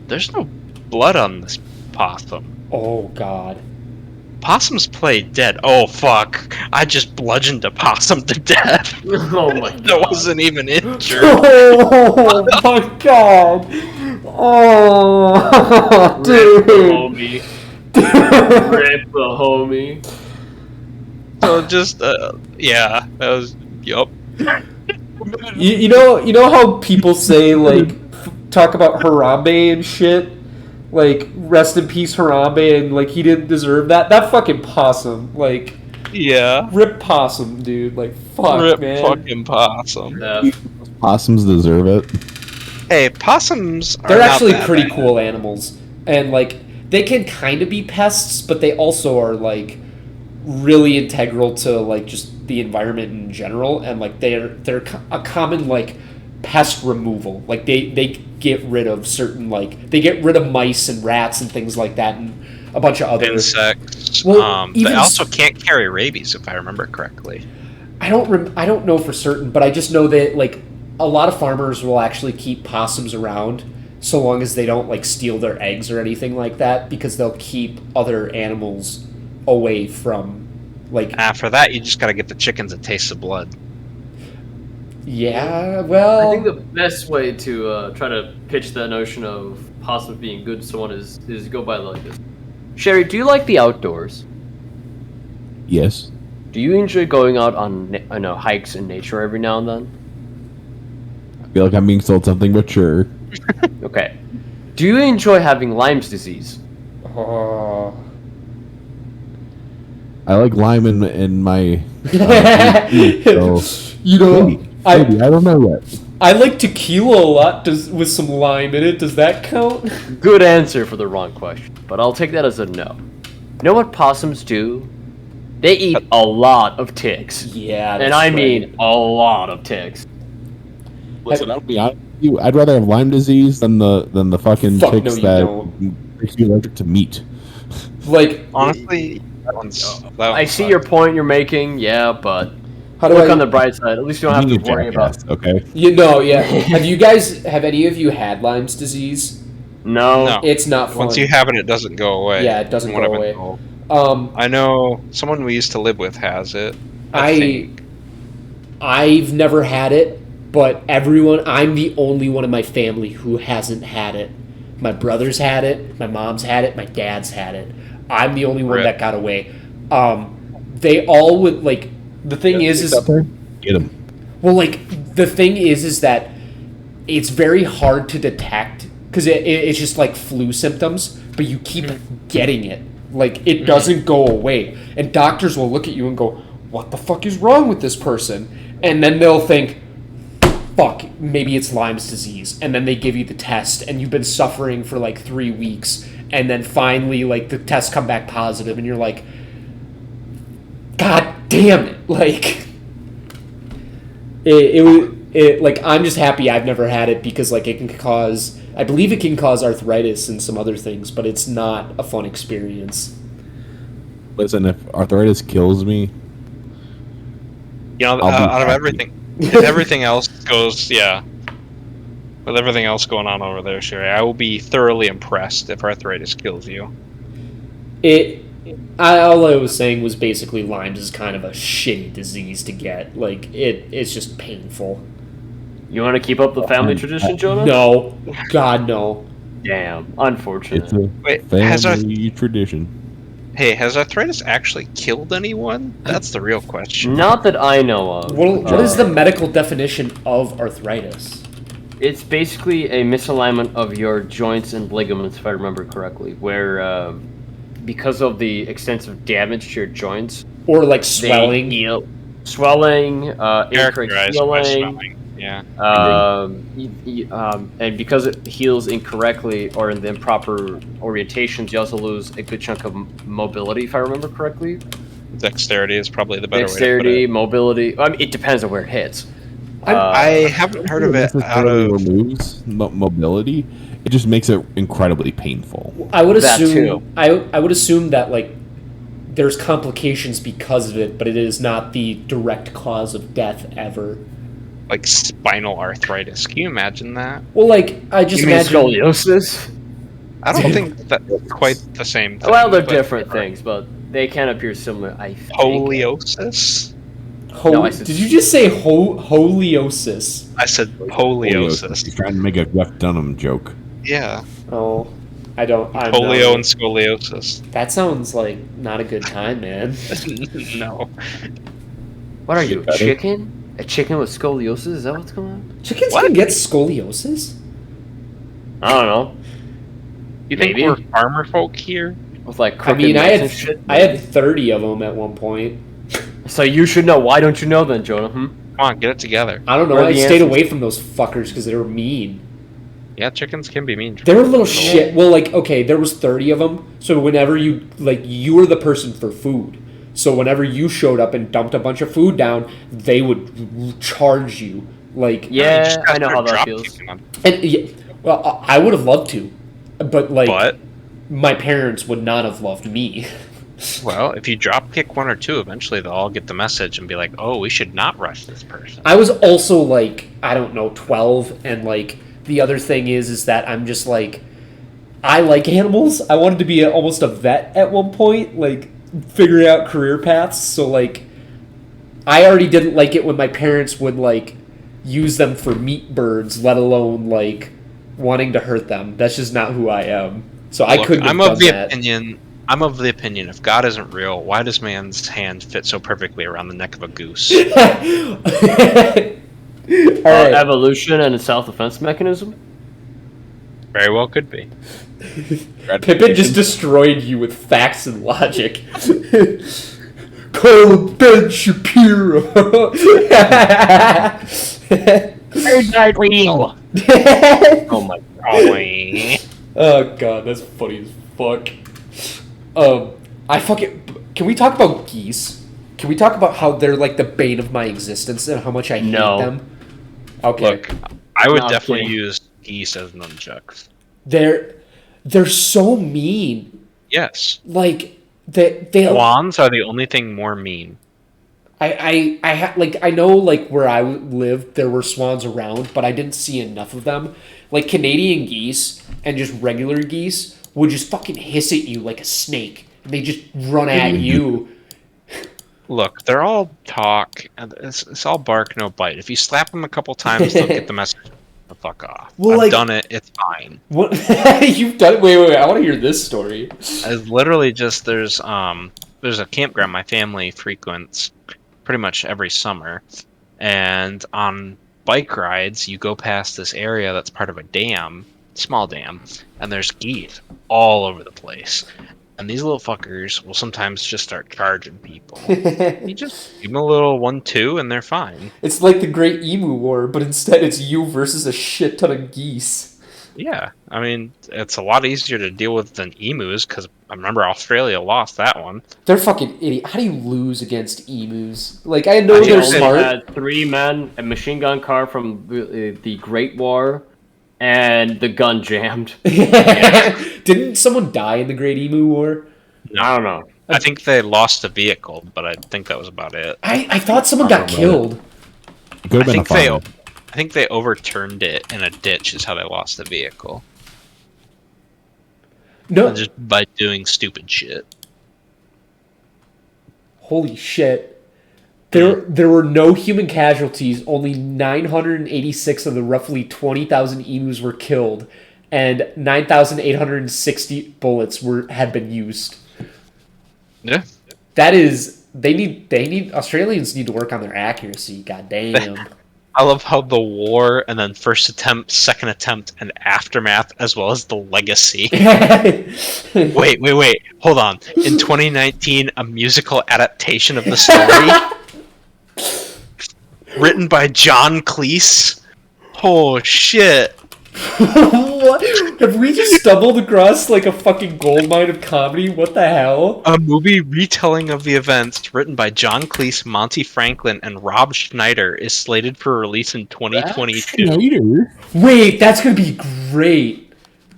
there's no blood on this possum. Oh god. Possums play dead. Oh fuck. I just bludgeoned a possum to death. Oh my god. That wasn't even injured. Oh my god. Oh, Rip the dude. homie. Rip the homie. So just, yeah, that was, yup. You know how people say like talk about Harambe and shit, like rest in peace Harambe, and like he didn't deserve that fucking possum, like Yeah. rip possum, dude, like fuck, Rip man. fucking possum. Yeah. Possums deserve it. Hey, possums are They're not actually that pretty bad. cool animals, and like they can kind of be pests, but they also are like really integral to like just the environment in general, and like they're a common like pest removal. Like they get rid of certain like they get rid of mice and rats and things like that, and a bunch of other Insects. Well, They even also can't carry rabies, if I remember correctly. I don't know for certain, but I just know that like a lot of farmers will actually keep possums around so long as they don't like steal their eggs or anything like that, because they'll keep other animals away from like After that, you just gotta get the chickens a taste of blood. yeah, well I think the best way to try to pitch that notion of possums being good to someone is go by like this. Sherry, do you like the outdoors? Yes. Do you enjoy going out on hikes in nature every now and then? I feel like I'm being sold something, but sure. Okay. Do you enjoy having Lyme's disease? oh. I like lime in my. So You know, maybe I don't know yet. I like tequila a lot with some lime in it. Does that count? Good answer for the wrong question, but I'll take that as a no. You know what possums do? They eat a lot of ticks. Yeah, And I mean a lot of ticks. Listen, I'll be honest with you. I'd rather have Lyme disease than the fucking Fuck, no, ticks you that don't. makes you allergic to meat. like Honestly, I see your point you're making, yeah, but how do look I on the bright side. At least you don't have Being to a worry about. jackass, okay? yeah. Have any of you had Lyme's disease? No. No. It's not fun. Once you have it, it doesn't go away. Yeah, it doesn't From what go I've been away. told. I know someone we used to live with has it. think. I've never had it, but I'm the only one in my family who hasn't had it. My brother's had it, my mom's had it, my dad's had it. I'm the only one Rip. that got away. They all would like. The thing is Get them. well, like the thing is that it's very hard to detect because it's just like flu symptoms, but you keep getting it. Like it doesn't go away, and doctors will look at you and go, "What the fuck is wrong with this person?" And then they'll think, "Fuck, maybe it's Lyme's disease," and then they give you the test, and you've been suffering for like 3 weeks, and then finally, like the tests come back positive, and you're like, "God damn it!" Like it like I'm just happy I've never had it because like it can cause. I believe it can cause arthritis and some other things, but it's not a fun experience. Listen, if arthritis kills me, You know, I'll be out of happy. everything, if everything else goes, yeah, with everything else going on over there, Sherry, I will be thoroughly impressed if arthritis kills you. All I was saying was basically Lyme's is kind of a shitty disease to get. Like it's just painful. You want to keep up the family tradition, Jonah? No, God no. Damn, unfortunate. it's a Wait, has family tradition. Hey, has arthritis actually killed anyone? That's the real question. Not that I know of. What is the medical definition of arthritis? It's basically a misalignment of your joints and ligaments, if I remember correctly, where because of the extensive damage to your joints, Or like they swelling. heal. Swelling, incorrect Characterized by healing, swelling. Yeah. and because it heals incorrectly or in the improper orientations, you also lose a good chunk of mobility, if I remember correctly. Dexterity is probably the better way to Dexterity, put it. mobility. I mean, it depends on where it hits. I haven't heard of it out of. removes mobility. It just makes it incredibly painful. I would That assume. too. I would assume that like there's complications because of it, but it is not the direct cause of death ever. Like spinal arthritis. Can you imagine that? Well, like I just You mean imagine. scoliosis? I don't think that's quite the same thing. Well, they're but- different things, but they can appear similar. I think. Poliosis? No, I said- Did you just say holiosis? I said He's poliosis. trying to make a Jeff Dunham joke. Yeah. Oh, I don't. I'm Polio not- and scoliosis. That sounds like not a good time, man. No. What are you, a Better. chicken? A chicken with scoliosis? Is that what's going on? Chickens What? can get scoliosis. I don't know. You think Maybe. we're farmer folk here? With like I crooked mean, necks and shit. I had 30 of them at one point. So you should know. Why don't you know then, Jonah? Come on, get it together. I don't know. Where are I the stayed answers? away from those fuckers because they were mean. Yeah, chickens can be mean. They were little shit. Well, like, okay, there was 30 of them. So whenever you were the person for food. So whenever you showed up and dumped a bunch of food down, they would charge you. Like, Yeah, You just gotta I know start how that drop feels. kicking them. and yeah, well, I would have loved to, but like, But, my parents would not have loved me. well, if you drop kick one or two, eventually they'll all get the message and be like, oh, we should not rush this person. I was also like, I don't know, 12, and like the other thing is that I'm just like, I like animals. I wanted to be almost a vet at one point, like figuring out career paths. So like, I already didn't like it when my parents would like use them for meat birds, let alone like wanting to hurt them. That's just not who I am. So I Look, couldn't have I'm done of the that. opinion. I'm of the opinion if God isn't real, why does man's hand fit so perfectly around the neck of a goose? All right. Evolution and a self-defense mechanism. Very well could be. Pippin just destroyed you with facts and logic. Call Ben Shapiro. Midnight wheel. Oh my god. Oh god, that's funny as fuck. I fucking. Can we talk about geese? Can we talk about how they're like the bane of my existence and how much I hate No. them? Okay, Look, I would No, I'm definitely kidding. use geese as nunchucks. they're so mean. Yes. Like they Swans are the only thing more mean. I know like where I lived there were swans around, but I didn't see enough of them. Like Canadian geese and just regular geese would just fucking hiss at you like a snake. They just run at you. Look, they're all talk, and it's all bark, no bite. If you slap them a couple times, they'll get the message. The fuck off. Well, I've like- done it. It's fine. What you've done? Wait! I want to hear this story. It's literally just there's a campground my family frequents pretty much every summer, and on bike rides you go past this area that's part of a dam, small dam, and there's geese all over the place. And these little fuckers will sometimes just start charging people. You just give them a little 1-2 and they're fine. It's like the Great Emu War, but instead it's you versus a shit ton of geese. Yeah, I mean, it's a lot easier to deal with than emus, because I remember Australia lost that one. They're fucking idiot. How do you lose against emus? Like I know I they're only smart. Had 3 men, a machine gun car from the Great War, and the gun jammed. Didn't someone die in the Great Emu War? I don't know. I think they lost a vehicle, but I think that was about it. I thought someone got killed. It could have been a fire. I think they overturned it in a ditch is how they lost the vehicle. No, Just by doing stupid shit. holy shit. There were no human casualties. Only 986 of the roughly 20,000 emus were killed, and 9,860 bullets had been used. Yeah. That is, they need Australians need to work on their accuracy. Goddamn. I love how the war and then first attempt, second attempt, and aftermath, as well as the legacy. Wait. Hold on. In 2019, a musical adaptation of the story written by John Cleese. Oh shit. What? Have we just stumbled across like a fucking goldmine of comedy? What the hell? A movie retelling of the events written by John Cleese, Monty Franklin, and Rob Schneider is slated for release in 2022. Wait, that's gonna be great.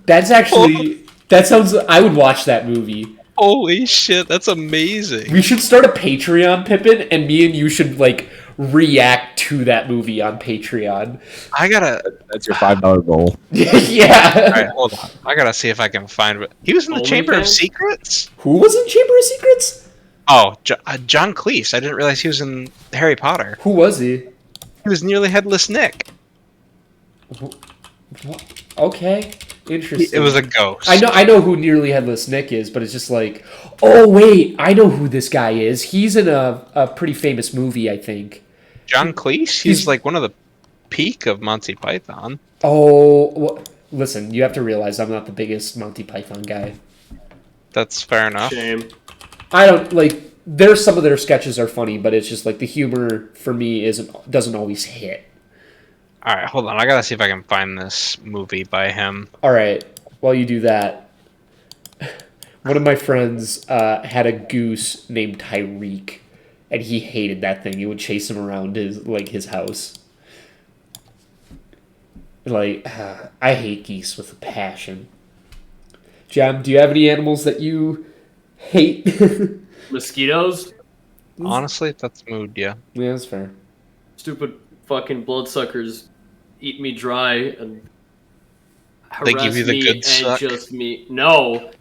That's actually that sounds. I would watch that movie. Holy shit, that's amazing. We should start a Patreon, Pippin, and me and you should like react to that movie on Patreon. That's your $5 goal. Yeah. Alright, hold on. I gotta see if I can find it. He was in the Chamber of Secrets? Who was in Chamber of Secrets? Oh, John Cleese. I didn't realize he was in Harry Potter. Who was he? He was Nearly Headless Nick. Okay. Interesting. It was a ghost. I know who Nearly Headless Nick is, but it's just like, oh wait, I know who this guy is. He's in a pretty famous movie, I think. John Cleese? He's like one of the peak of Monty Python. Oh, well, listen, you have to realize I'm not the biggest Monty Python guy. That's fair enough. Shame. I don't like. There's some of their sketches are funny, but it's just like the humor for me doesn't always hit. All right, hold on. I gotta see if I can find this movie by him. All right, while you do that, one of my friends had a goose named Tyreek, and he hated that thing. It would chase him around his house. Like, I hate geese with a passion. Jam, do you have any animals that you hate? Mosquitoes? Honestly, that's mood, yeah. Yeah, that's fair. Stupid fucking bloodsuckers eat me dry and They harass give you the me good and suck? just me. No.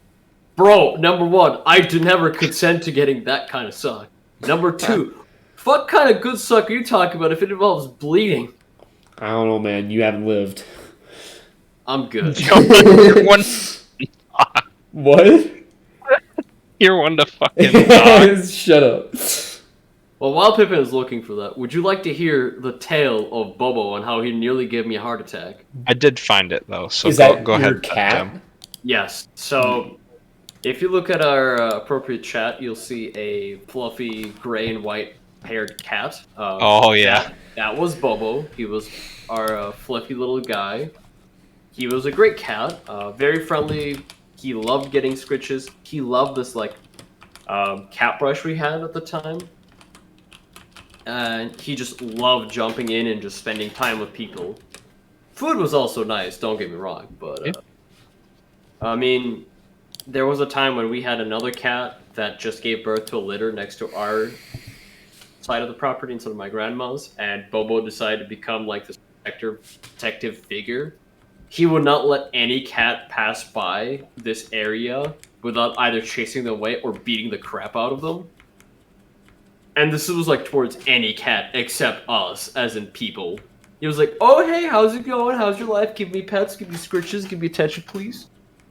Bro, number one, I did never consent to getting that kind of suck. Number two, what kind of good suck are you talking about if it involves bleeding? I don't know, man. You haven't lived. I'm good. You're one, What? you're one to fucking dog. Shut up. Well, while Pippin is looking for that, would you like to hear the tale of Bobo and how he nearly gave me a heart attack? I did find it, though, so Is that go your ahead, cat? Jim. Yes. So, if you look at our appropriate chat, you'll see a fluffy gray and white haired cat. Oh, yeah. That was Bobo. He was our fluffy little guy. He was a great cat. Very friendly. He loved getting scritches. He loved this cat brush we had at the time. And he just loved jumping in and just spending time with people. Food was also nice, don't get me wrong, but I mean, there was a time when we had another cat that just gave birth to a litter next to our side of the property instead of my grandma's, and Bobo decided to become like this protective figure. He would not let any cat pass by this area without either chasing them away or beating the crap out of them. And this was like towards any cat except us, as in people. He was like, oh hey, how's it going? How's your life? Give me pets, give me scritches, give me attention, please.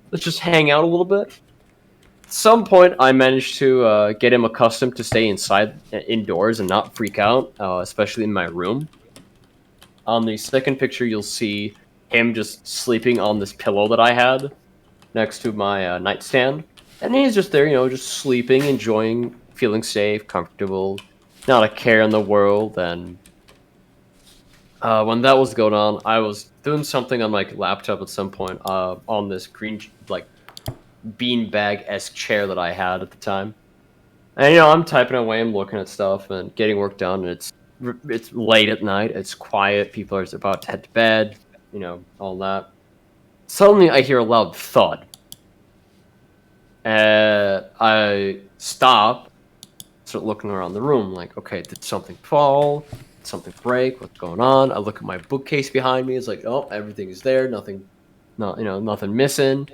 Let's just hang out a little bit. At some point, I managed to get him accustomed to stay indoors and not freak out, especially in my room. On the second picture, you'll see him just sleeping on this pillow that I had next to my nightstand. And he's just there, just sleeping, enjoying, feeling safe, comfortable, not a care in the world. And when that was going on, I was doing something on my laptop at some point on this green, beanbag-esque chair that I had at the time. And, I'm typing away, I'm looking at stuff and getting work done, and it's late at night, it's quiet, people are about to head to bed, all that. Suddenly, I hear a loud thud. I stop, start looking around the room, like, okay, did something fall? Did something break? What's going on? I look at my bookcase behind me. It's like, oh, everything is there. Nothing missing.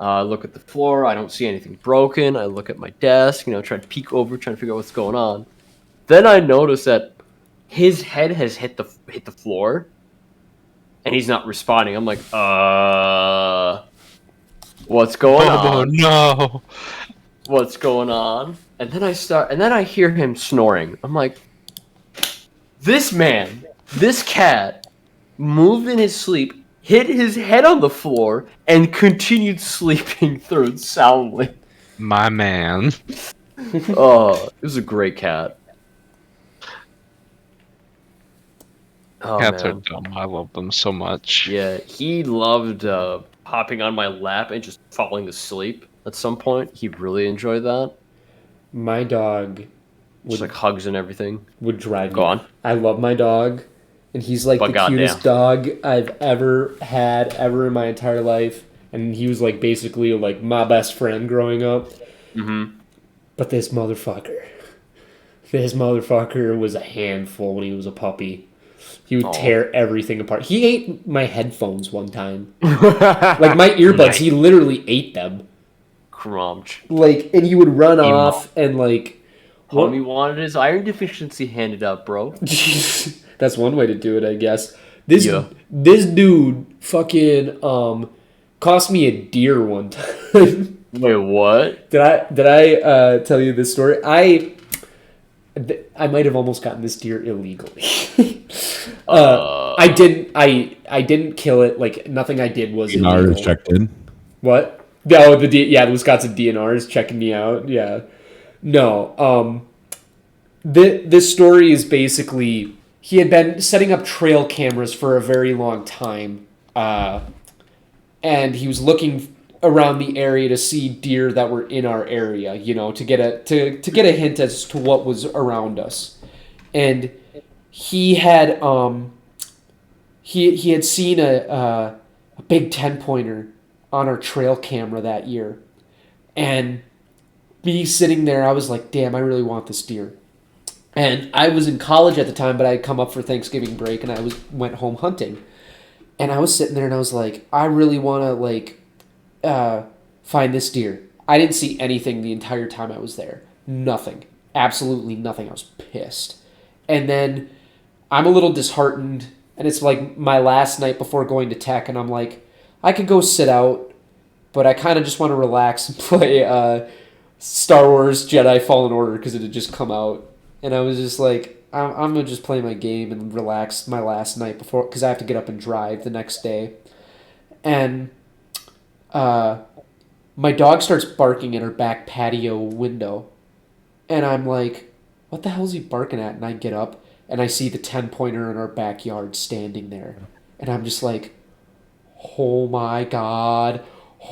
I look at the floor. I don't see anything broken. I look at my desk, try to peek over, trying to figure out what's going on. Then I notice that his head has hit the floor, and he's not responding. I'm like, what's going on? Oh no! What's going on? And then I hear him snoring. I'm like, this man This cat moved in his sleep, hit his head on the floor, and continued sleeping through it soundly. My man. Oh, it was a great cat. Oh, Cats man. are dumb. I love them so much. Yeah, he loved hopping on my lap and just falling asleep at some point. He really enjoyed that. My dog Just like hugs and everything. would drive me. Go on. I love my dog, and he's like But the cutest goddamn. dog I've ever had ever in my entire life. And he was like basically like my best friend growing up. Mm-hmm. But this motherfucker was a handful when he was a puppy. He would tear everything apart. He ate my headphones one time. Like my earbuds, he literally ate them. Crunch. Like, and he would run off and like. Homie wanted his iron deficiency handed out, bro. That's one way to do it, I guess. This dude fucking cost me a deer one time. Wait, what? Did I tell you this story? I might have almost gotten this deer illegally. I didn't kill it. Like nothing I did was DNR illegal. is checked in. What? Oh, the Wisconsin DNR is checking me out. Yeah. No. This story is basically he had been setting up trail cameras for a very long time, and he was looking around the area to see deer that were in our area, you know, to get a hint as to what was around us. And he had he had seen a big 10-pointer on our trail camera that year. And me sitting there, I was like, damn, I really want this deer. And I was in college at the time, but I had come up for Thanksgiving break and I went home hunting. And I was sitting there and I was like, I really want to find this deer. I didn't see anything the entire time I was there. Nothing. Absolutely nothing. I was pissed. And then I'm a little disheartened, and it's like my last night before going to tech, and I'm like, I could go sit out, but I kind of just want to relax and play Star Wars Jedi Fallen Order because it had just come out. And I was just like, I'm going to just play my game and relax my last night before, because I have to get up and drive the next day. And my dog starts barking at her back patio window. And I'm like, what the hell is he barking at? And I get up and I see the 10-pointer in our backyard standing there. And I'm just like, oh my God.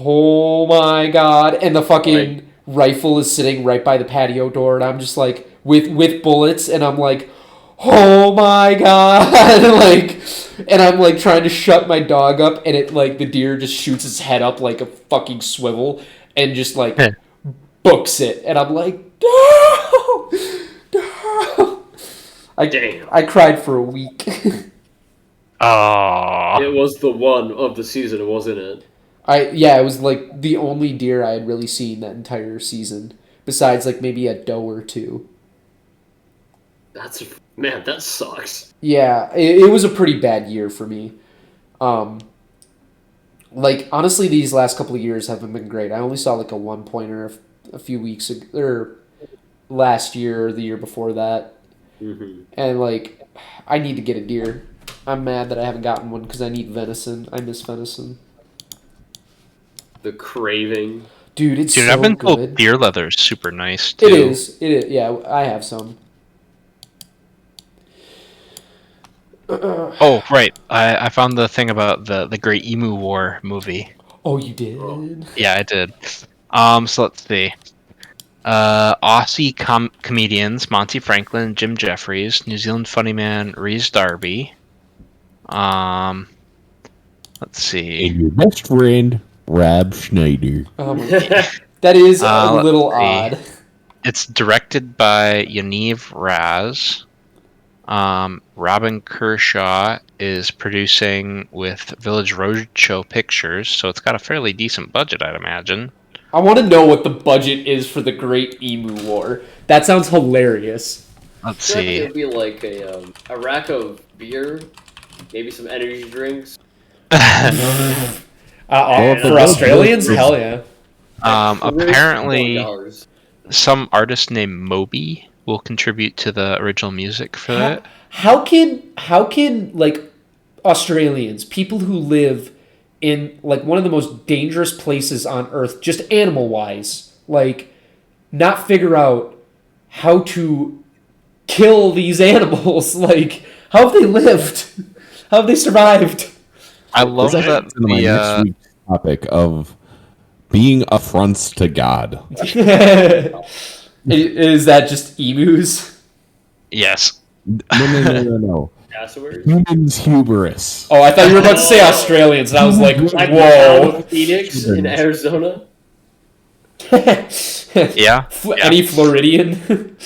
Oh my God. And the fucking rifle is sitting right by the patio door. And I'm just like, with bullets. And I'm like, oh my God. And I'm like trying to shut my dog up. And it like the deer just shoots its head up like a fucking swivel. And just like books it. And I'm like, no! No! I cried for a week. Oh. It was the one of the season, wasn't it? It was like the only deer I had really seen that entire season, besides like maybe a doe or two. Man, that sucks. Yeah, it was a pretty bad year for me. Like honestly, these last couple of years haven't been great. I only saw like a 1-pointer a few weeks ago, or last year or the year before that. Mm-hmm. And like, I need to get a deer. I'm mad that I haven't gotten one because I need venison. I miss venison. The craving. Dude, it's Dude, so I've been good. told deer leather is super nice too. It is. Yeah, I have some. Oh, right. I found the thing about the Great Emu War movie. Oh, you did? Yeah, I did. So let's see. Aussie comedians Monty Franklin, Jim Jeffries, New Zealand funny man Rhys Darby. Let's see. And your best friend, Rob Schneider. That is a little odd. It's directed by Yaniv Raz. Robin Kershaw is producing with Village Roadshow Pictures, so it's got a fairly decent budget, I'd imagine. I want to know what the budget is for the Great Emu War. That sounds hilarious. Let's see. It'd be like a rack of beer, maybe some energy drinks. For Australians? Hell yeah. Apparently, some artist named Moby will contribute to the original music for that. How can like Australians, people who live in like one of the most dangerous places on earth, just animal wise, like not figure out how to kill these animals? Like, how have they lived? How have they survived? I love that my next week's topic of being affronts to God. Is that just emus? Yes. No. Humans hubris. Oh, I thought you were about to say Australians, and I was like, Like whoa. Phoenix in Arizona. Yeah. Any Floridian?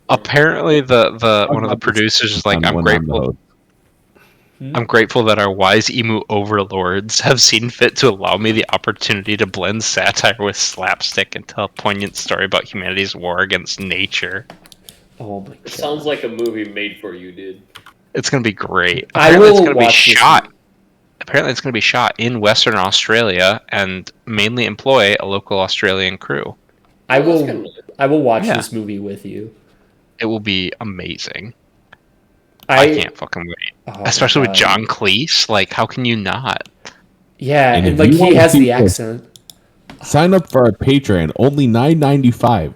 Apparently, the one of the producers is like, I'm grateful that our wise emu overlords have seen fit to allow me the opportunity to blend satire with slapstick and tell a poignant story about humanity's war against nature. Oh my god. It sounds like a movie made for you, dude. It's gonna be great. Apparently It's gonna be shot. Apparently, it's gonna be shot in Western Australia and mainly employ a local Australian crew. I will watch this movie with you. It will be amazing. I can't fucking wait. Oh especially with John Cleese. Like, how can you not? Yeah, And and if like you he want has to the see this- accent. Sign up for our Patreon, only $9.95.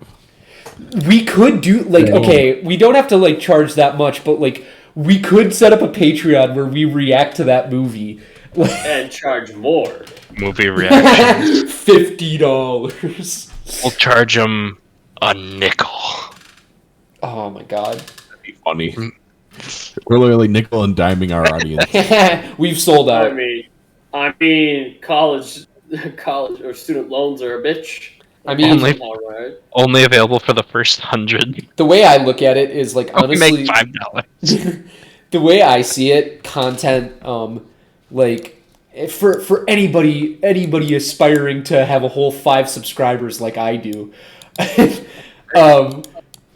We could do like okay, we don't have to like charge that much, but like we could set up a Patreon where we react to that movie. And charge more. Movie reaction. $50. We'll charge them a nickel. Oh my god. That'd be funny. We're literally nickel and diming our audience. We've sold out. I mean, college or student loans are a bitch. I mean, Only available for the first 100. the way I look at it is like We honestly make $5. the way I see it, content like for anybody aspiring to have a whole 5 subscribers like I do.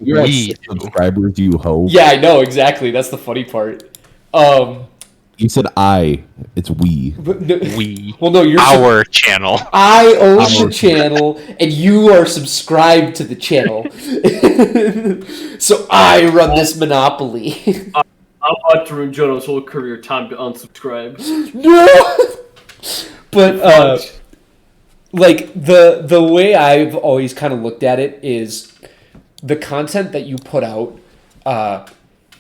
You're at 6 subscribers, you hoe. Yeah, I know exactly. That's the funny part. You said it's we. But no, We. well, no, you're Our channel. I own the channel, and you are subscribed to the channel. So I run this monopoly. I'm about to ruin Jonah's whole career. Time to unsubscribe. No. But like the way I've always kind of looked at it is the content that you put out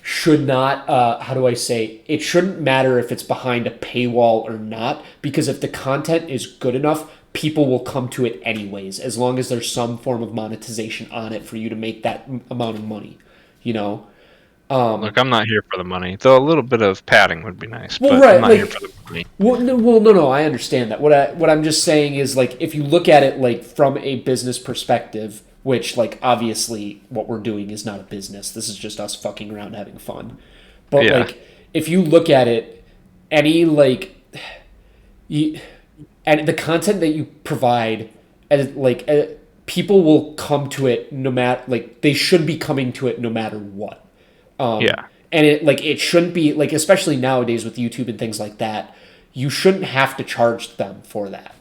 should not how do I say, it shouldn't matter if it's behind a paywall or not, because if the content is good enough, people will come to it anyways, as long as there's some form of monetization on it for you to make that amount of money, you know. Look, I'm not here for the money, though a little bit of padding would be nice. Well, but right, I'm not like, here for the money. Well, no, I understand that. What I'm just saying is, like, if you look at it like from a business perspective, which, like, obviously what we're doing is not a business. This is just us fucking around having fun. But like, if you look at it, any like, and the content that you provide, and like, people will come to it no matter, like, they should be coming to it no matter what. And it shouldn't be like, especially nowadays with YouTube and things like that, you shouldn't have to charge them for that.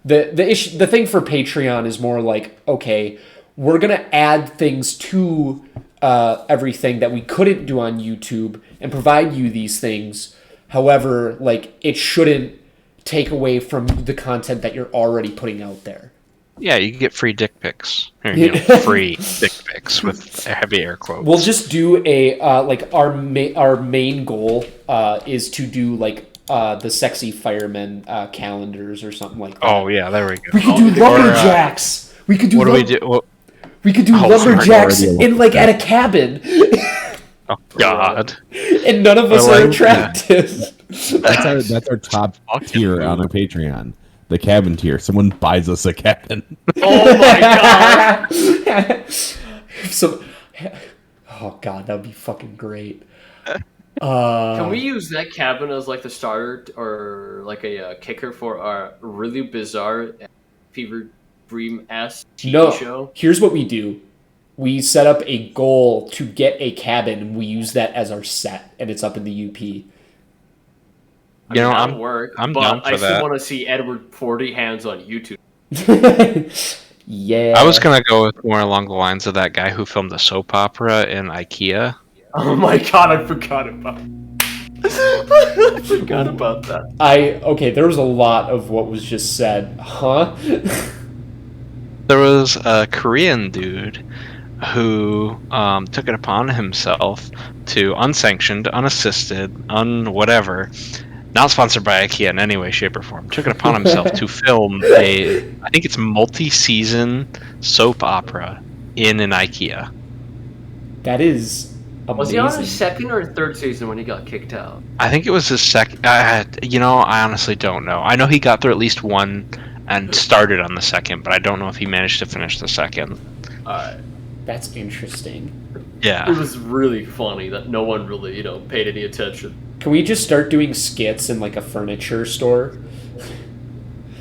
The thing for Patreon is more like, okay, we're gonna add things to everything that we couldn't do on YouTube and provide you these things. However, like, it shouldn't take away from the content that you're already putting out there. Yeah, you can get free dick pics. Or, free dick pics with heavy air quotes. We'll just do a like our main goal is to do like the sexy fireman calendars or something like that. Oh yeah, there we go. We could do lumberjacks. We could do. What do we do? We could do lumberjacks in like at a cabin. Oh God! And none of us are attractive. That's our top tier on our Patreon. The cabin tier. Someone buys us a cabin. Oh my god! Oh god, that'd be fucking great. Can we use that cabin as like the starter or like a kicker for our really bizarre fever dream-ass TV show? Here's what we do. We set up a goal to get a cabin, and we use that as our set, and it's up in the UP. I'm down for that. I still want to see Edward 40 hands on YouTube. Yeah. I was gonna go with more along the lines of that guy who filmed the soap opera in IKEA. Oh my god, I forgot about I forgot about that. Okay, there was a lot of what was just said. Huh? There was a Korean dude who took it upon himself to unsanctioned, unassisted, whatever, not sponsored by IKEA in any way, shape, or form, took it upon himself to film I think it's multi-season soap opera in an IKEA. That is amazing. Was he on his second or third season when he got kicked out? I think it was his second. I honestly don't know. I know he got through at least one and started on the second, but I don't know if he managed to finish the second. Alright. That's interesting. Yeah. It was really funny that no one really, paid any attention. Can we just start doing skits in like a furniture store?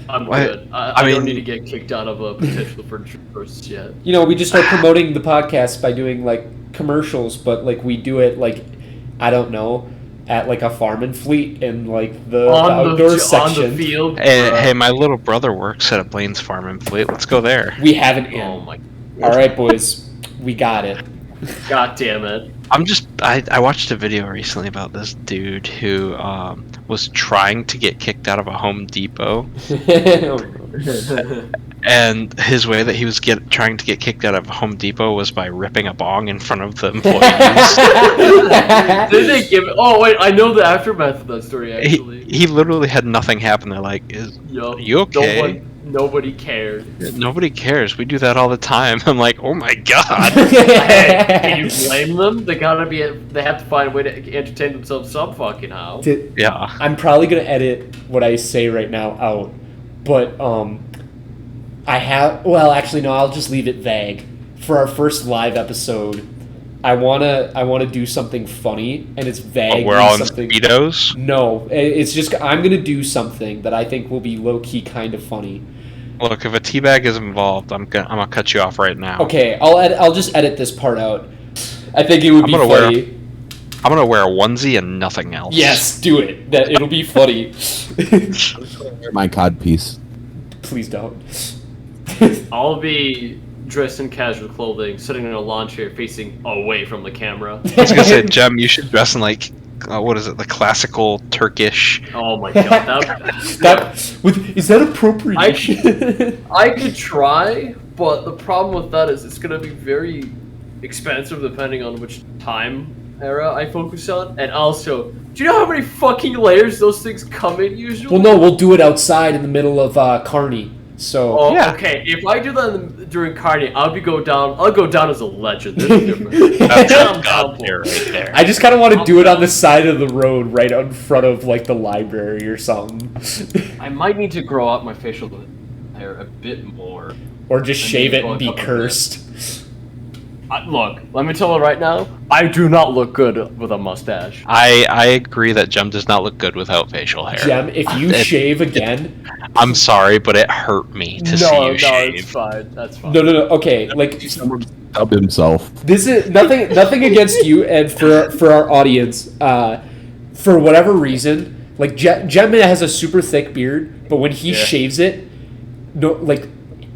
I'm good. I don't need to get kicked out of a potential furniture first yet. We just start promoting the podcast by doing like commercials, but like we do it like, I don't know, at like a farm and fleet in like the outdoor section. On the field. Hey, my little brother works at a Blaine's Farm and Fleet. Let's go there. We have an in. Oh my. All right, boys, we got it. God damn it. I watched a video recently about this dude who was trying to get kicked out of a Home Depot. And his way that he was trying to get kicked out of Home Depot was by ripping a bong in front of the employees. Did they give it? Oh wait, I know the aftermath of that story actually. He literally had nothing happen. They're like, you okay? Nobody cared. Nobody cares. We do that all the time. I'm like, oh my god. Hey, can you blame them? They have to find a way to entertain themselves some fucking how. Yeah. I'm probably gonna edit what I say right now out, but actually no, I'll just leave it vague. For our first live episode, I wanna do something funny, and it's vague. We're all in Speedos? No, it's just I'm gonna do something that I think will be low key kind of funny. Look, if a teabag is involved, I'm gonna cut you off right now. Okay, I'll just edit this part out. I think it would be funny. I'm gonna wear a onesie and nothing else. Yes, do it. It'll be funny. My cod piece. Please don't. I'll be dressed in casual clothing, sitting in a lawn chair facing away from the camera. I was gonna say, Jem, you should dress in like, what is it, the classical Turkish. Oh my god, is that appropriation? I could try, but the problem with that is it's gonna be very expensive depending on which time era I focus on, and also, do you know how many fucking layers those things come in usually? Well, no, we'll do it outside in the middle of Carney. So yeah. Okay, if I do that during Carney, I'll go down as a legend. This is different. That's God tier right there. I just kind of want to do it on the side of the road, right in front of like the library or something. I might need to grow out my facial hair a bit more, or just shave it and be cursed. Look, let me tell you right now, I do not look good with a mustache. I agree that Jem does not look good without facial hair. Jem, if you shave again... I'm sorry, but it hurt me to see you shave. No, it's fine. That's fine. No. Okay, like... Someone stub himself. This is nothing against you, and for our audience, for whatever reason, like, Jem has a super thick beard, but when he shaves it,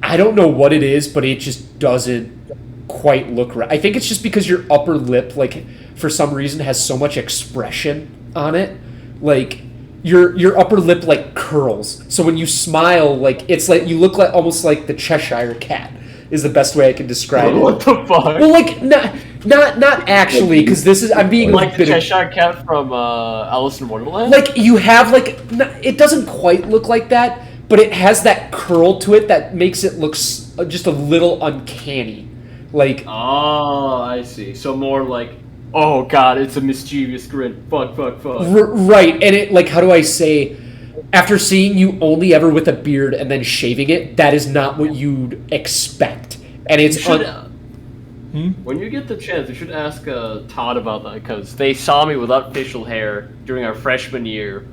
I don't know what it is, but it just doesn't quite look right. I think it's just because your upper lip, like, for some reason has so much expression on it. Like, your upper lip like curls. So when you smile, like, it's like you look like almost like the Cheshire Cat is the best way I can describe it. What the fuck? Well, like, not actually, because this is, I'm being like the Cheshire Cat from Alice in Wonderland. Like, you have like, it doesn't quite look like that, but it has that curl to it that makes it look just a little uncanny. Like, oh, I see. So more like, oh god, it's a mischievous grin. Fuck. Right, and it, like, how do I say, after seeing you only ever with a beard and then shaving it, that is not what you'd expect. And it's when you get the chance, you should ask Todd about that, because they saw me without facial hair during our freshman year,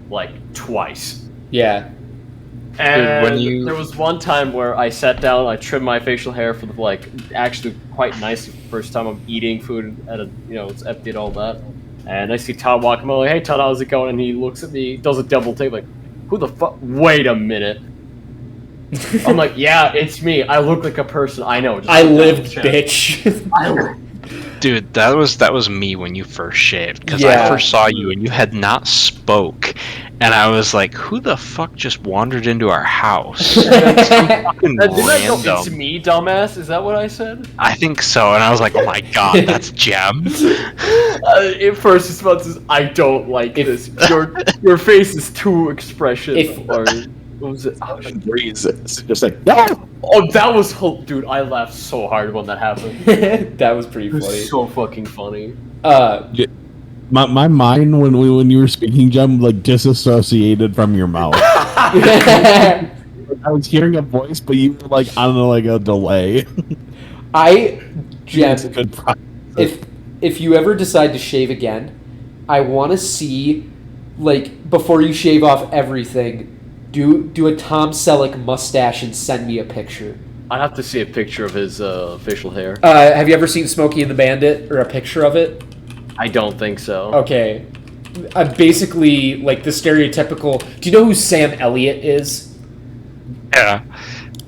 like, twice. Yeah. And there was one time where I sat down, I trimmed my facial hair for the, like, actually quite nice first time I'm eating food at a, it's empty and all that. And I see Todd walking by, like, hey Todd, how's it going? And he looks at me, does a double take, like, who the fuck? Wait a minute. I'm like, yeah, it's me. I look like a person. I know. Just I look lived, down the chest. bitch. I lived. Dude, that was me when you first shaved, because Yeah. I first saw you and you had not spoke, and I was like, "Who the fuck just wandered into our house?" Fucking Didn't I go, random. it's me, dumbass? Is that what I said? I think so, and I was like, "Oh my god, that's Jem." At first response is, I don't like this. Your face is too expression. Or what was it? Oh, Just like, no! oh, that was dude. I laughed so hard when that happened. That was pretty It was funny. so fucking funny. My mind when you were speaking, Jem, like disassociated from your mouth. I was hearing a voice, but you were like on like a delay. Jem, It's a good process. if you ever decide to shave again, I want to see, like, before you shave off everything, do a Tom Selleck mustache and send me a picture. I'd have to see a picture of his facial hair. Have you ever seen Smokey and the Bandit or a picture of it? I don't think so. Okay. I'm basically like the stereotypical. Do you know who Sam Elliott is? Yeah.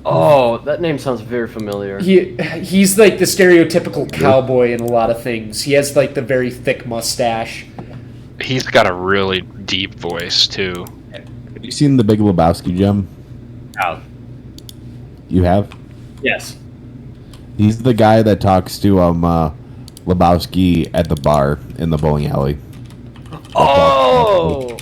Oh, that name sounds very familiar. He's like the stereotypical cowboy in a lot of things. He has like the very thick mustache. He's got a really deep voice too. Have you seen The Big Lebowski, Jem? Out. You have? Yes. He's the guy that talks to Lebowski at the bar in the bowling alley. Oh.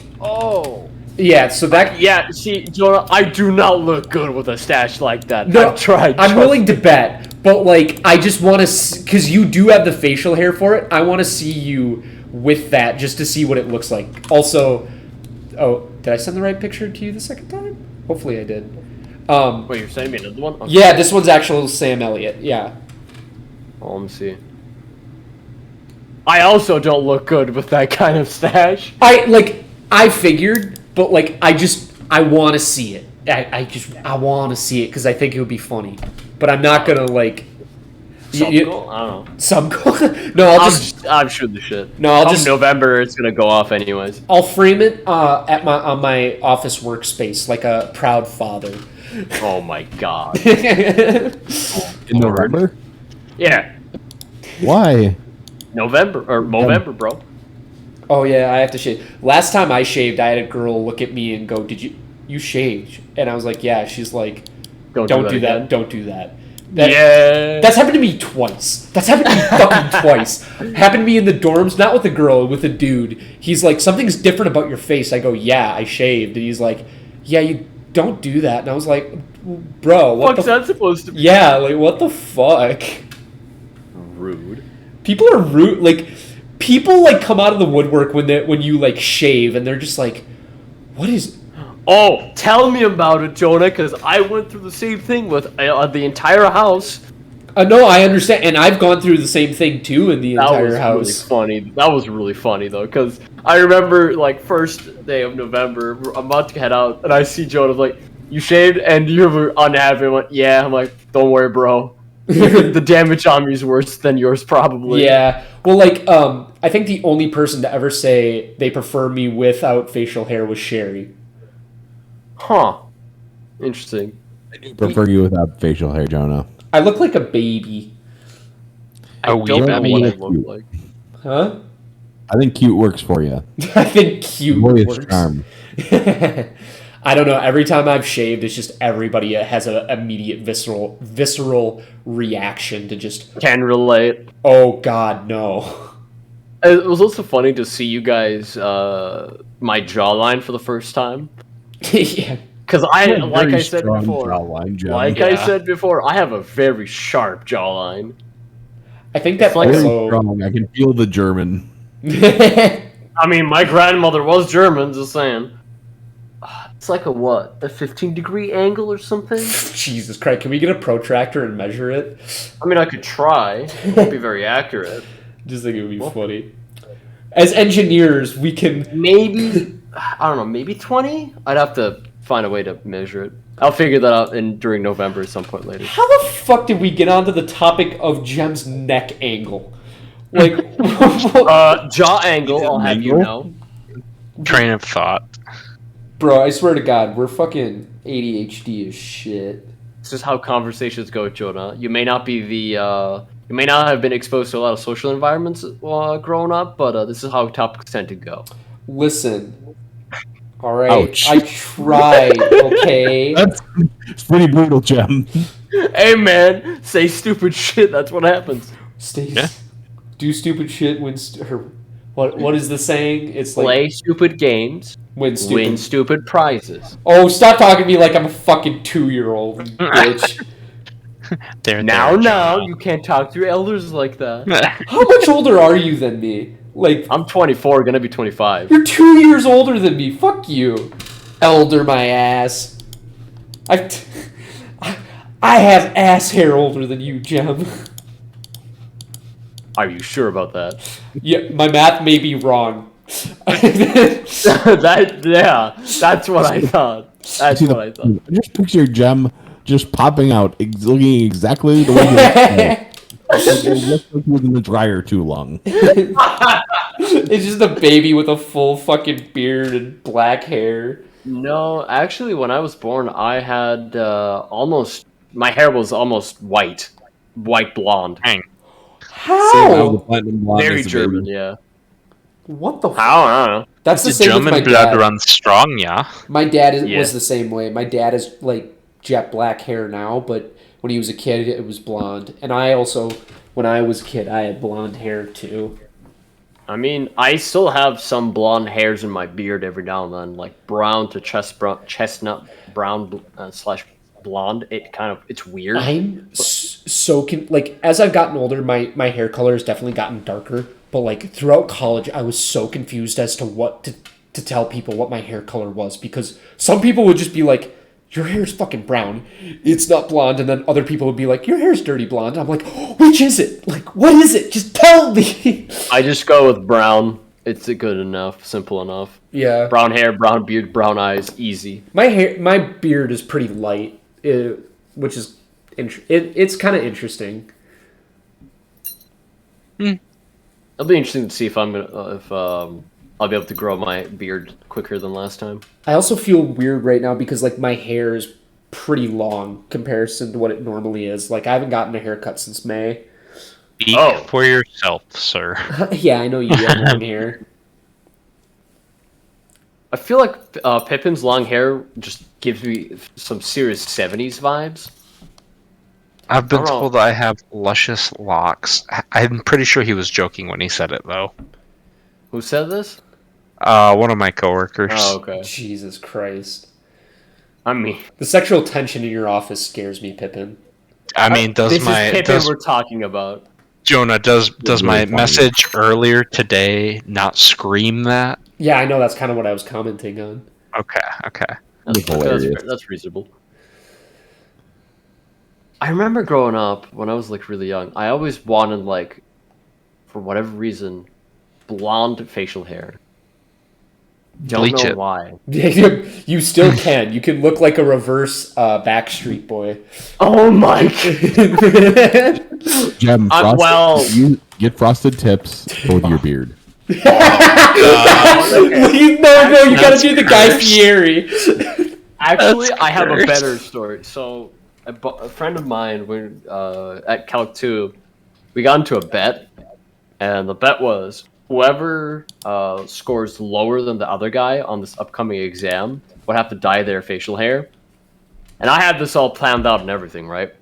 Yeah, so that. Yeah, see, Jonah, I do not look good with a stash like that. No, I've tried. I'm willing to bet, but like I just want to, because you do have the facial hair for it. I want to see you with that just to see what it looks like. Also, oh, did I send the right picture to you the second time? Hopefully I did. Wait, you're sending me another one? Okay. Yeah, this one's actual Sam Elliott. Yeah. Oh, let me see. I also don't look good with that kind of stash. I figured, but like I want to see it. I want to see it because I think it would be funny. But I'm not gonna like. Some goal? I don't know. Some goal? No, I'm shooting the shit. No, I'll Come just- November, it's gonna go off anyways. I'll frame it on my office workspace like a proud father. Oh my god. In November? Yeah, Why? November or Movember, bro. Oh yeah, I have to shave. Last time I shaved, I had a girl look at me and go, "Did you shaved?" And I was like, "Yeah." She's like, "Don't do that. again. Don't do that." Yeah. That's happened to me twice. That's happened to me fucking twice. Happened to me in the dorms, not with a girl, with a dude. He's like, "Something's different about your face." I go, "Yeah, I shaved." And he's like, "Yeah, you don't do that." And I was like, "Bro, what What's the that supposed to be? Yeah, like what the fuck?" Rude. People are rude. Like people like come out of the woodwork when you like shave, and they're just like, "What is?" Oh, tell me about it, Jonah, because I went through the same thing with the entire house. No, I understand, and I've gone through the same thing too in the entire house. Really funny. That was really funny though, because I remember like first day of November, I'm about to head out, and I see Jonah like, "You shaved and you were unhappy." I went, "Yeah." I'm like, "Don't worry, bro. The damage on me is worse than yours, probably." Yeah. Well, like, I think the only person to ever say they prefer me without facial hair was Sherry. Huh. Interesting. I do prefer you without facial hair, Jonah. I look like a baby. A wee Don't know baby. what I look like. Huh? I think cute works for you. I think cute Boy, it's works. charm. I don't know. Every time I've shaved, it's just everybody has an immediate visceral reaction to just, Can relate. oh God, no. It was also funny to see you guys, my jawline for the first time. Yeah. Because like I said Strong before, jawline, Jem. like Yeah. I said before, I have a very sharp jawline. I think that like Very also. strong. I can feel the German. I mean, my grandmother was German, just saying. It's like a 15-degree angle or something? Jesus Christ, can we get a protractor and measure it? I mean, I could try. It won't be very accurate. Just think it would be funny. As engineers, we can. Maybe, I don't know, maybe 20? I'd have to find a way to measure it. I'll figure that out during November at some point later. How the fuck did we get onto the topic of Jem's neck angle? Like, Jaw angle, I'll have you know. Train of thought. bro, I swear to God, we're fucking. ADHD is shit. This is how conversations go, Jonah. You may not be you may not have been exposed to a lot of social environments growing up, but this is how topics tend to go. Listen. All right. Ouch. I tried, okay? That's pretty brutal, Jem. Hey man, say stupid shit. That's what happens. Do stupid shit when what is the saying? It's like Play stupid games, win stupid prizes. Oh, stop talking to me like I'm a fucking 2-year-old, bitch. Now, you can't talk to your elders like that. How much older are you than me? Like, I'm 24, gonna be 25. you're 2 years older than me. Fuck you. Elder my ass. I have ass hair older than you, Jem. Are you sure about that? Yeah, my math may be wrong. That's what I thought. That's what I thought. I just picture Jem just popping out, looking exactly the way he looks like he was in the dryer too long. It's just a baby with a full fucking beard and black hair. No, actually, when I was born, I had my hair was almost white blonde. Dang. How? Very German, yeah. What the? I don't know. That's the The same with my German blood dad. runs strong, yeah. My dad Yeah. was the same way. My dad is like jet black hair now, but when he was a kid, it was blonde. And I also, when I was a kid, I had blonde hair too. I mean, I still have some blonde hairs in my beard every now and then, like brown to chestnut brown slash blonde. It's weird. I'm like as I've gotten older, my hair color has definitely gotten darker. But like throughout college, I was so confused as to what to tell people what my hair color was, because some people would just be like, your hair's fucking brown, it's not blonde, and then other people would be like, your hair's dirty blonde. I'm like, oh, which is it? Like, what is it? Just tell me. I just go with brown. It's good enough, simple enough. Yeah. Brown hair, brown beard, brown eyes, easy. My beard is pretty light, which is it's kind of interesting. It'll be interesting to see if I'll be able to grow my beard quicker than last time. I also feel weird right now because like my hair is pretty long comparison to what it normally is. Like I haven't gotten a haircut since May. Speak for yourself, sir. Yeah, I know you have long hair. I feel like Pippin's long hair just gives me some serious 70s vibes. I've been told I have luscious locks. I'm pretty sure he was joking when he said it, though. Who said this? One of my coworkers. Oh, okay. Jesus Christ. I mean, The sexual tension in your office scares me, Pippin. I mean, this is Pippin we're talking about. Jonah, does my really funny. message earlier today not scream that? Yeah, I know that's kind of what I was commenting on. Okay. That's reasonable. I remember growing up when I was like really young. I always wanted like, for whatever reason, blonde facial hair. Don't Bleach know it. why. You still can. You can look like a reverse Backstreet Boy. Oh my! Jem, you get frosted tips with your beard. No, you gotta do the Guy Fieri. Actually, That's I have a cursed. better story. So, a friend of mine, when at Calc 2, we got into a bet, and the bet was whoever scores lower than the other guy on this upcoming exam would have to dye their facial hair. And I had this all planned out and everything, right?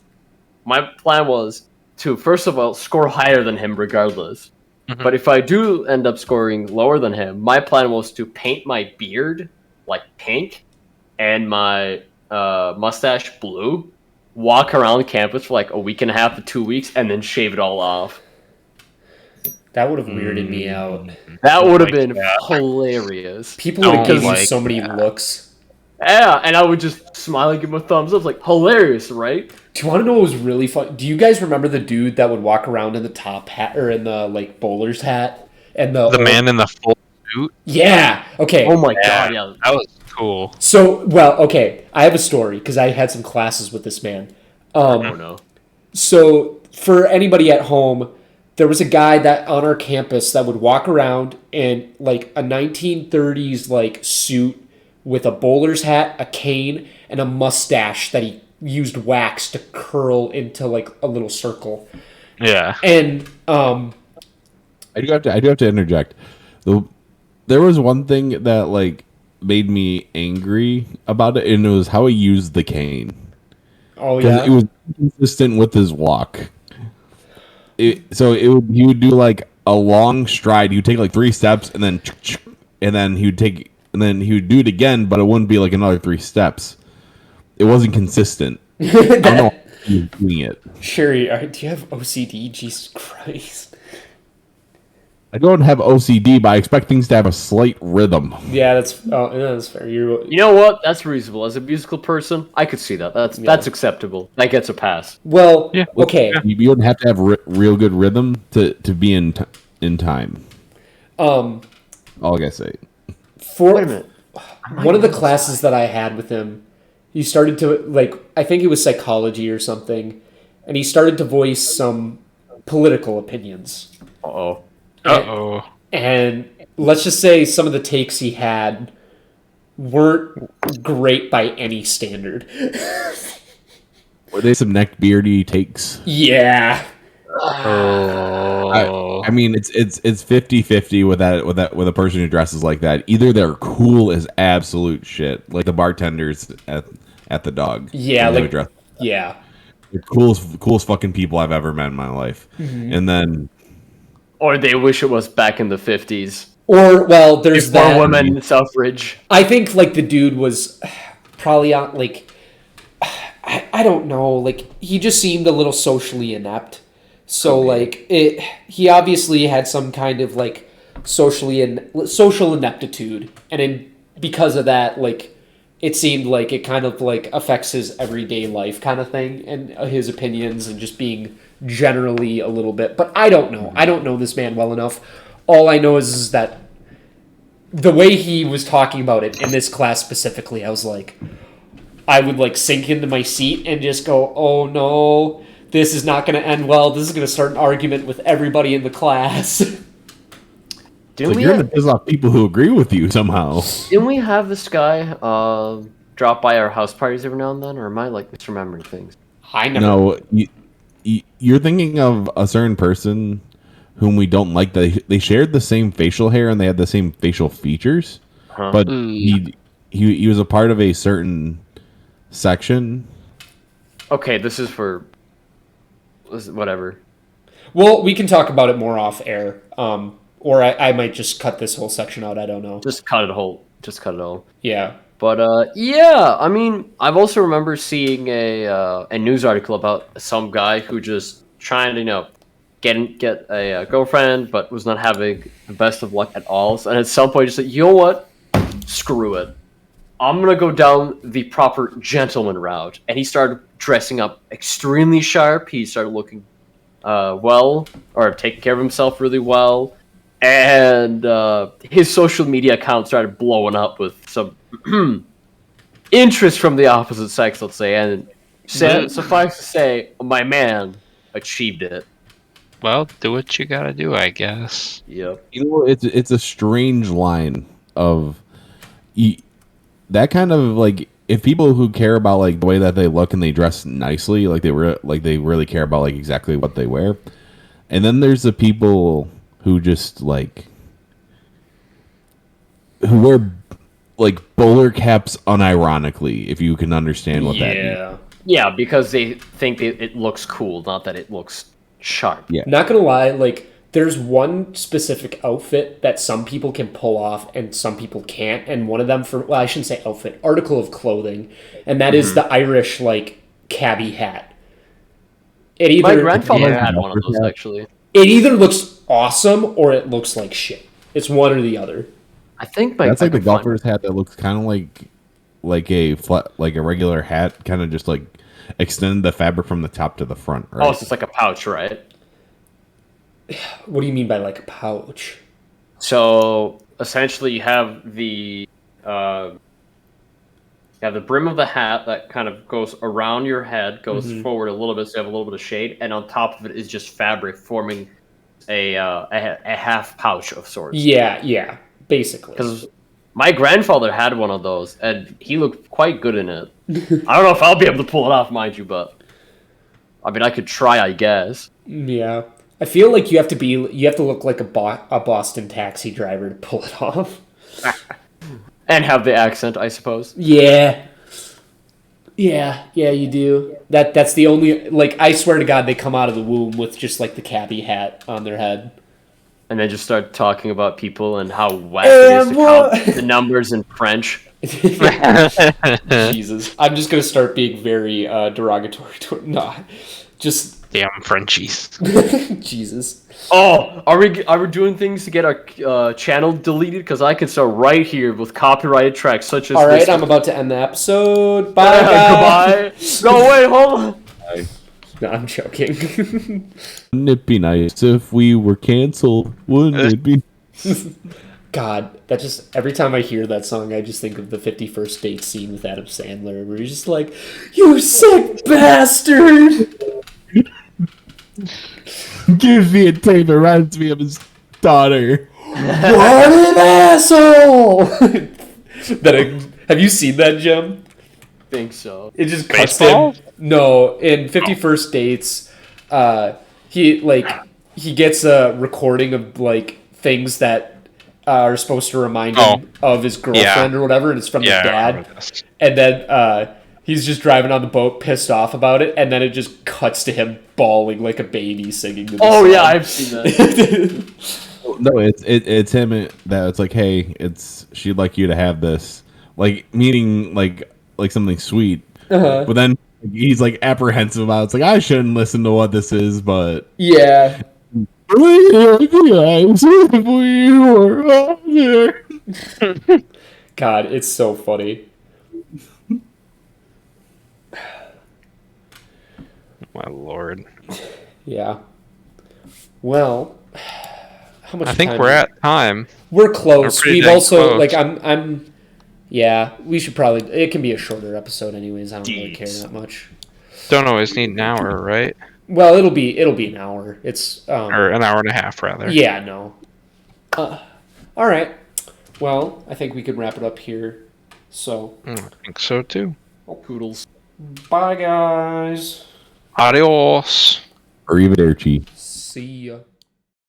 My plan was to, first of all, score higher than him regardless. Mhm. But if I do end up scoring lower than him, my plan was to paint my beard like pink and my mustache blue, walk around campus for like a week and a half to 2 weeks, and then shave it all off. That would have weirded me out. That would have been hilarious. People would have Don't given you like so many that. looks. Yeah, and I would just smile and give him a thumbs up. Like, hilarious, right? Do you want to know what was really fun? Do you guys remember the dude that would walk around in the top hat or in the like bowler's hat and the Man in the full suit. Yeah. Okay. Oh my god, yeah. That was cool. So, well, okay. I have a story because I had some classes with this man. Oh no. So, for anybody at home, there was a guy that on our campus that would walk around in like a 1930s like suit with a bowler's hat, a cane, and a mustache that he used wax to curl into like a little circle. Yeah. And I do have to interject. There was one thing that like made me angry about it, and it was how he used the cane. oh Because yeah, it was consistent with his walk. He would do like a long stride. He would take like 3 steps, and then he would do it again, but it wouldn't be like another 3 steps. It wasn't consistent. I don't know how he was doing it. Sherry, do you have OCD? Jesus Christ. I don't have OCD, but I expect things to have a slight rhythm. Yeah, that's fair. You know what? That's reasonable. As a musical person, I could see that. That's acceptable. That gets a pass. Well, Yeah. okay. You wouldn't have to have real good rhythm to be in time. All I gotta say. Wait a minute. One of the classes that I had with him, he started to like, I think it was psychology or something, and he started to voice some political opinions. Uh-oh. Uh-oh. And let's just say some of the takes he had weren't great by any standard. Were they some neckbeardy takes? Yeah. Oh. I mean, it's 50-50 with a person who dresses like that. Either they're cool as absolute shit, like the bartenders at the Dog. Yeah, They like would dress- yeah. they're coolest fucking people I've ever met in my life. And then Or they wish it was back in the 50s. Or well, there's Before that. women suffrage. I think like the dude was probably on like I don't know, like he just seemed a little socially inept. So like he obviously had some kind of like social ineptitude, and because of that, like it seemed like it kind of like affects his everyday life kind of thing and his opinions and just being generally a little bit. But I don't know. I don't know this man well enough. All I know is that the way he was talking about it in this class specifically, I was like, I would like sink into my seat and just go, oh no, this is not going to end well. This is going to start an argument with everybody in the class. Didn't you're going to piss off people who agree with you somehow. Didn't we have this guy drop by our house parties every now and then? Or am I like misremembering things? I never. No, you're thinking of a certain person whom we don't like. They shared the same facial hair and they had the same facial features, but he was a part of a certain section. Okay, this is for whatever. Well, we can talk about it more off air. Or I might just cut this whole section out. I don't know. Just cut it whole. Just cut it all. Yeah. But yeah, I mean, I've also remember seeing a news article about some guy who just trying to get a girlfriend, but was not having the best of luck at all. So, and at some point, just said, "You know what? Screw it. I'm gonna go down the proper gentleman route." And he started dressing up extremely sharp. He started looking well, or taking care of himself really well. And his social media account started blowing up with some interest from the opposite sex, let's say. And suffice to say, my man achieved it. Well, do what you gotta do, I guess. Yep. You know, it's a strange line of that kind of like if people who care about like the way that they look and they dress nicely, like they really care about like exactly what they wear, and then there's the people who just like who wear like bowler caps unironically, if you can understand what that means. Yeah, because they think it looks cool, not that it looks sharp. Yeah. Not gonna lie, like there's one specific outfit that some people can pull off and some people can't, and one of them I shouldn't say outfit, article of clothing, and that is the Irish like cabbie hat. My grandfather had one of those actually. It either looks awesome or it looks like shit. It's one or the other. I think that's like the golfer's hat that looks kind of like a flat, like a regular hat, kind of just like extend the fabric from the top to the front. Right? Oh, so it's like a pouch, right? What do you mean by like a pouch? So essentially, you have the brim of the hat that kind of goes around your head, goes forward a little bit, so you have a little bit of shade, and on top of it is just fabric forming a half pouch of sorts. Yeah, basically. My grandfather had one of those, and he looked quite good in it. I don't know if I'll be able to pull it off, mind you, but I mean, I could try, I guess. Yeah. I feel like you have to look like a Boston taxi driver to pull it off. And have the accent, I suppose. Yeah. Yeah, you do. That's the only, like, I swear to God, they come out of the womb with just, like, the cabbie hat on their head. And then just start talking about people and how whack it is to count the numbers in French. Jesus. I'm just going to start being very derogatory toward, no, just... Damn Frenchies. Jesus. Oh, are we doing things to get our channel deleted? Because I can start right here with copyrighted tracks such as. All right, this. I'm about to end the episode. Bye, guys. Goodbye. No, wait, hold on. No, I'm joking. Wouldn't it be nice if we were canceled? Wouldn't it be? God, that just every time I hear that song, I just think of the 51st Date scene with Adam Sandler, where he's just like, "You sick bastard." Gives me a tape and reminds me of his daughter. What an asshole! Have you seen that, Jim? Think so. It just cuts Baseball? him. No, in 51st Dates, he gets a recording of like things that are supposed to remind him of his girlfriend or whatever, and it's from his dad. And then he's just driving on the boat, pissed off about it, and then it just cuts to him bawling like a baby singing the song. Yeah, I've seen that. No, it's him that it's like, hey, she'd like you to have this, like meaning like something sweet, but then he's like apprehensive about it. It's like, I shouldn't listen to what this is, but Yeah. God, it's so funny. My lord. Yeah. Well, how much? I think time we're at time. We're close. We're pretty We've dang also close. I'm. Yeah, we should probably. It can be a shorter episode, anyways. I don't really care that much. Don't always need an hour, right? Well, it'll be an hour. It's Or an hour and a half, rather. Yeah, no. All right. Well, I think we could wrap it up here. So, I think so too. Poodles. bye, guys. Adios. arrivederci. See ya.